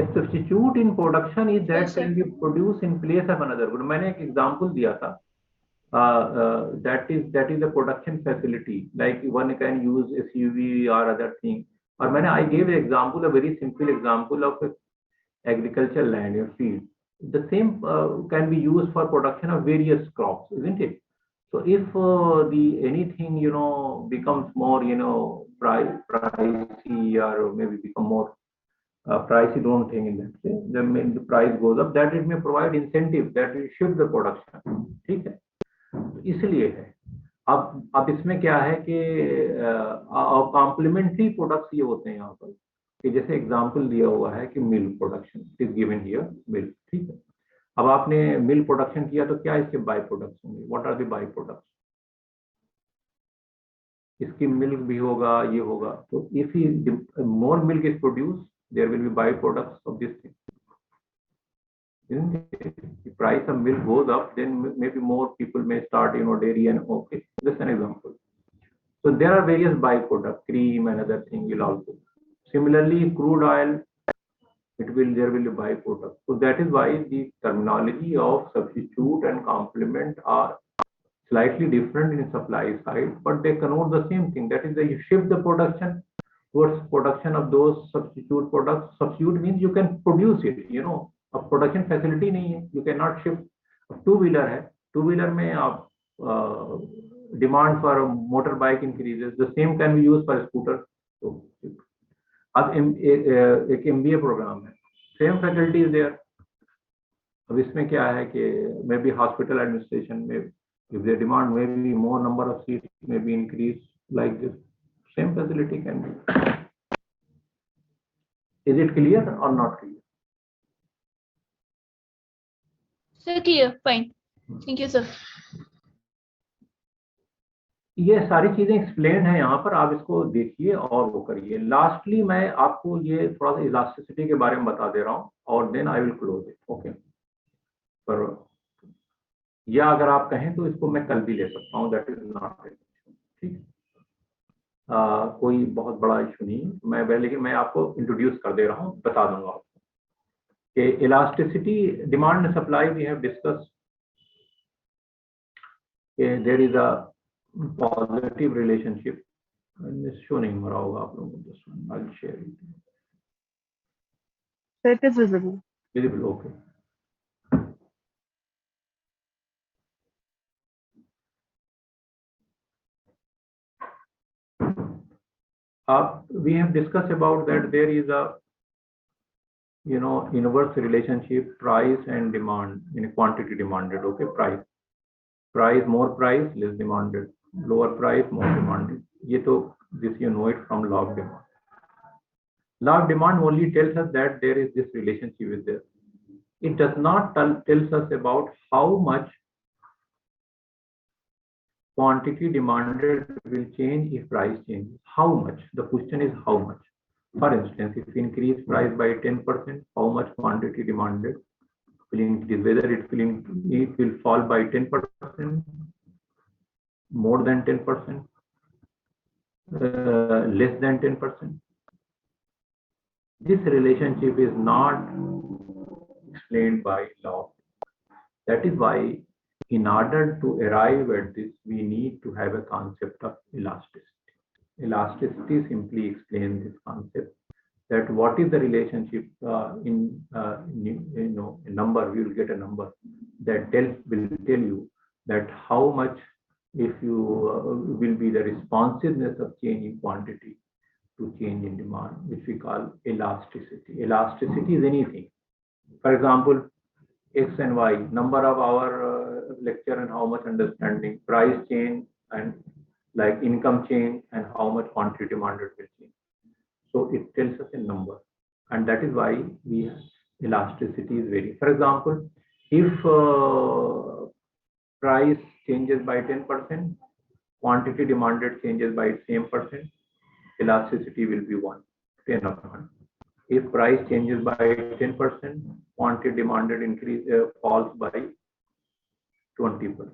a substitute in production is that can be produced in place of another good. मैंने एक एग्जांपल दिया था, that is a production facility, like one can use SUV or other thing और मैंने I gave an example, a very simple example of agricultural land or field. The same can be used for production of various crops, isn't it? So if anything becomes more pricey or maybe become more pricey, don't think in that way. Then the price goes up. That it may provide incentive that will shift the production. ठीक है, इसलिए है. अब इसमें क्या है कि complementary products ये होते हैं यहाँ पर, कि जैसे एग्जांपल दिया हुआ है कि milk production is given here milk. ठीक है, अब आपने मिल्क प्रोडक्शन किया तो क्या इसके बाई प्रोडक्ट्स होंगे? What are the by products? इसकी मिल्क भी होगा, ये होगा. तो if more milk is produce, there will be by products of this thing. The price of milk goes up, then maybe more people may start dairy, and okay, just an example. So there are various byproducts, cream and other thing will also. Similarly, crude oil, there will be byproduct. So that is why the terminology of substitute and complement are slightly different in supply side, but they connote the same thing. That is that you shift the production towards production of those substitute products. Substitute means you can produce it, अब production facility नहीं है, you can not shift. Two wheeler है, two wheeler में आप demand for motor bike increases, the same can be use for scooter. अब एक MBA programme है, same facility is there. अब इसमें क्या है कि मे बी हॉस्पिटल एडमिनिस्ट्रेशन में if they demand may be more number of seat may be increase like this, same facility can be. Is it clear और not clear? Sir, clear, fine. Thank you, sir. ये सारी चीजें explain है यहाँ पर, आप इसको देखिए और वो करिए. लास्टली मैं आपको ये थोड़ा सा इलास्टिसिटी के बारे में बता दे रहा हूँ और then I will close it. Okay, पर या अगर आप कहें तो इसको मैं कल भी ले सकता हूँ, दैट इज नॉट ठीक. कोई बहुत बड़ा इशू नहीं. लेकिन मैं आपको इंट्रोड्यूस कर दे रहा हूँ, बता दूंगा आपको कि elasticity, demand and supply we have discuss. There is a positive relationship. Show नहीं हो रहा होगा आप लोगों को, just I will share it. It is visible. Visible, okay. We have discussed about that there is a inverse relationship, price and demand in quantity demanded. Okay, price more price, less demanded, lower price, more demanded. ये तो this you know it from law of demand. Law of demand only tells us that there is this relationship with there. It does not tells us about how much quantity demanded will change if price changes. How much? The question is how much. For instance, if you increase price by 10%, how much quantity demanded will increase? Whether it will fall by 10%, more than 10%, less than 10%. This relationship is not explained by law. That is why, in order to arrive at this, we need to have a concept of elasticity. Elasticity simply explains this concept, that what is the relationship in a number. We will get a number that will tell you that how much, if you will be the responsiveness of change in quantity to change in demand, which we call elasticity. Elasticity is anything. For example, X and Y, number of our lecture and how much understanding, price change and like income change and how much quantity demanded will change. So it tells us a number, and that is why elasticity is very. For example, if price changes by 10%, quantity demanded changes by same percent, elasticity will be 1, 10 upon 100. If price changes by 10%, quantity demanded falls by 20%.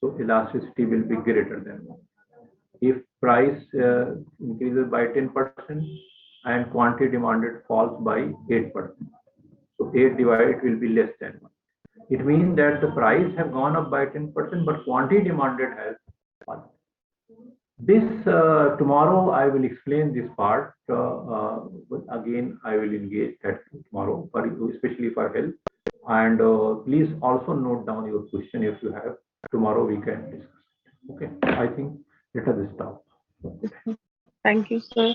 So elasticity will be greater than 1. If price increases by 10% and quantity demanded falls by 8%, so 8 divided will be less than 1. It means that the price have gone up by 10%, but quantity demanded has fallen. This tomorrow I will explain this part. But again, I will engage that tomorrow for you, especially for health. And please also note down your question if you have. Tomorrow we can discuss. Okay. I think let us stop. Thank you, sir.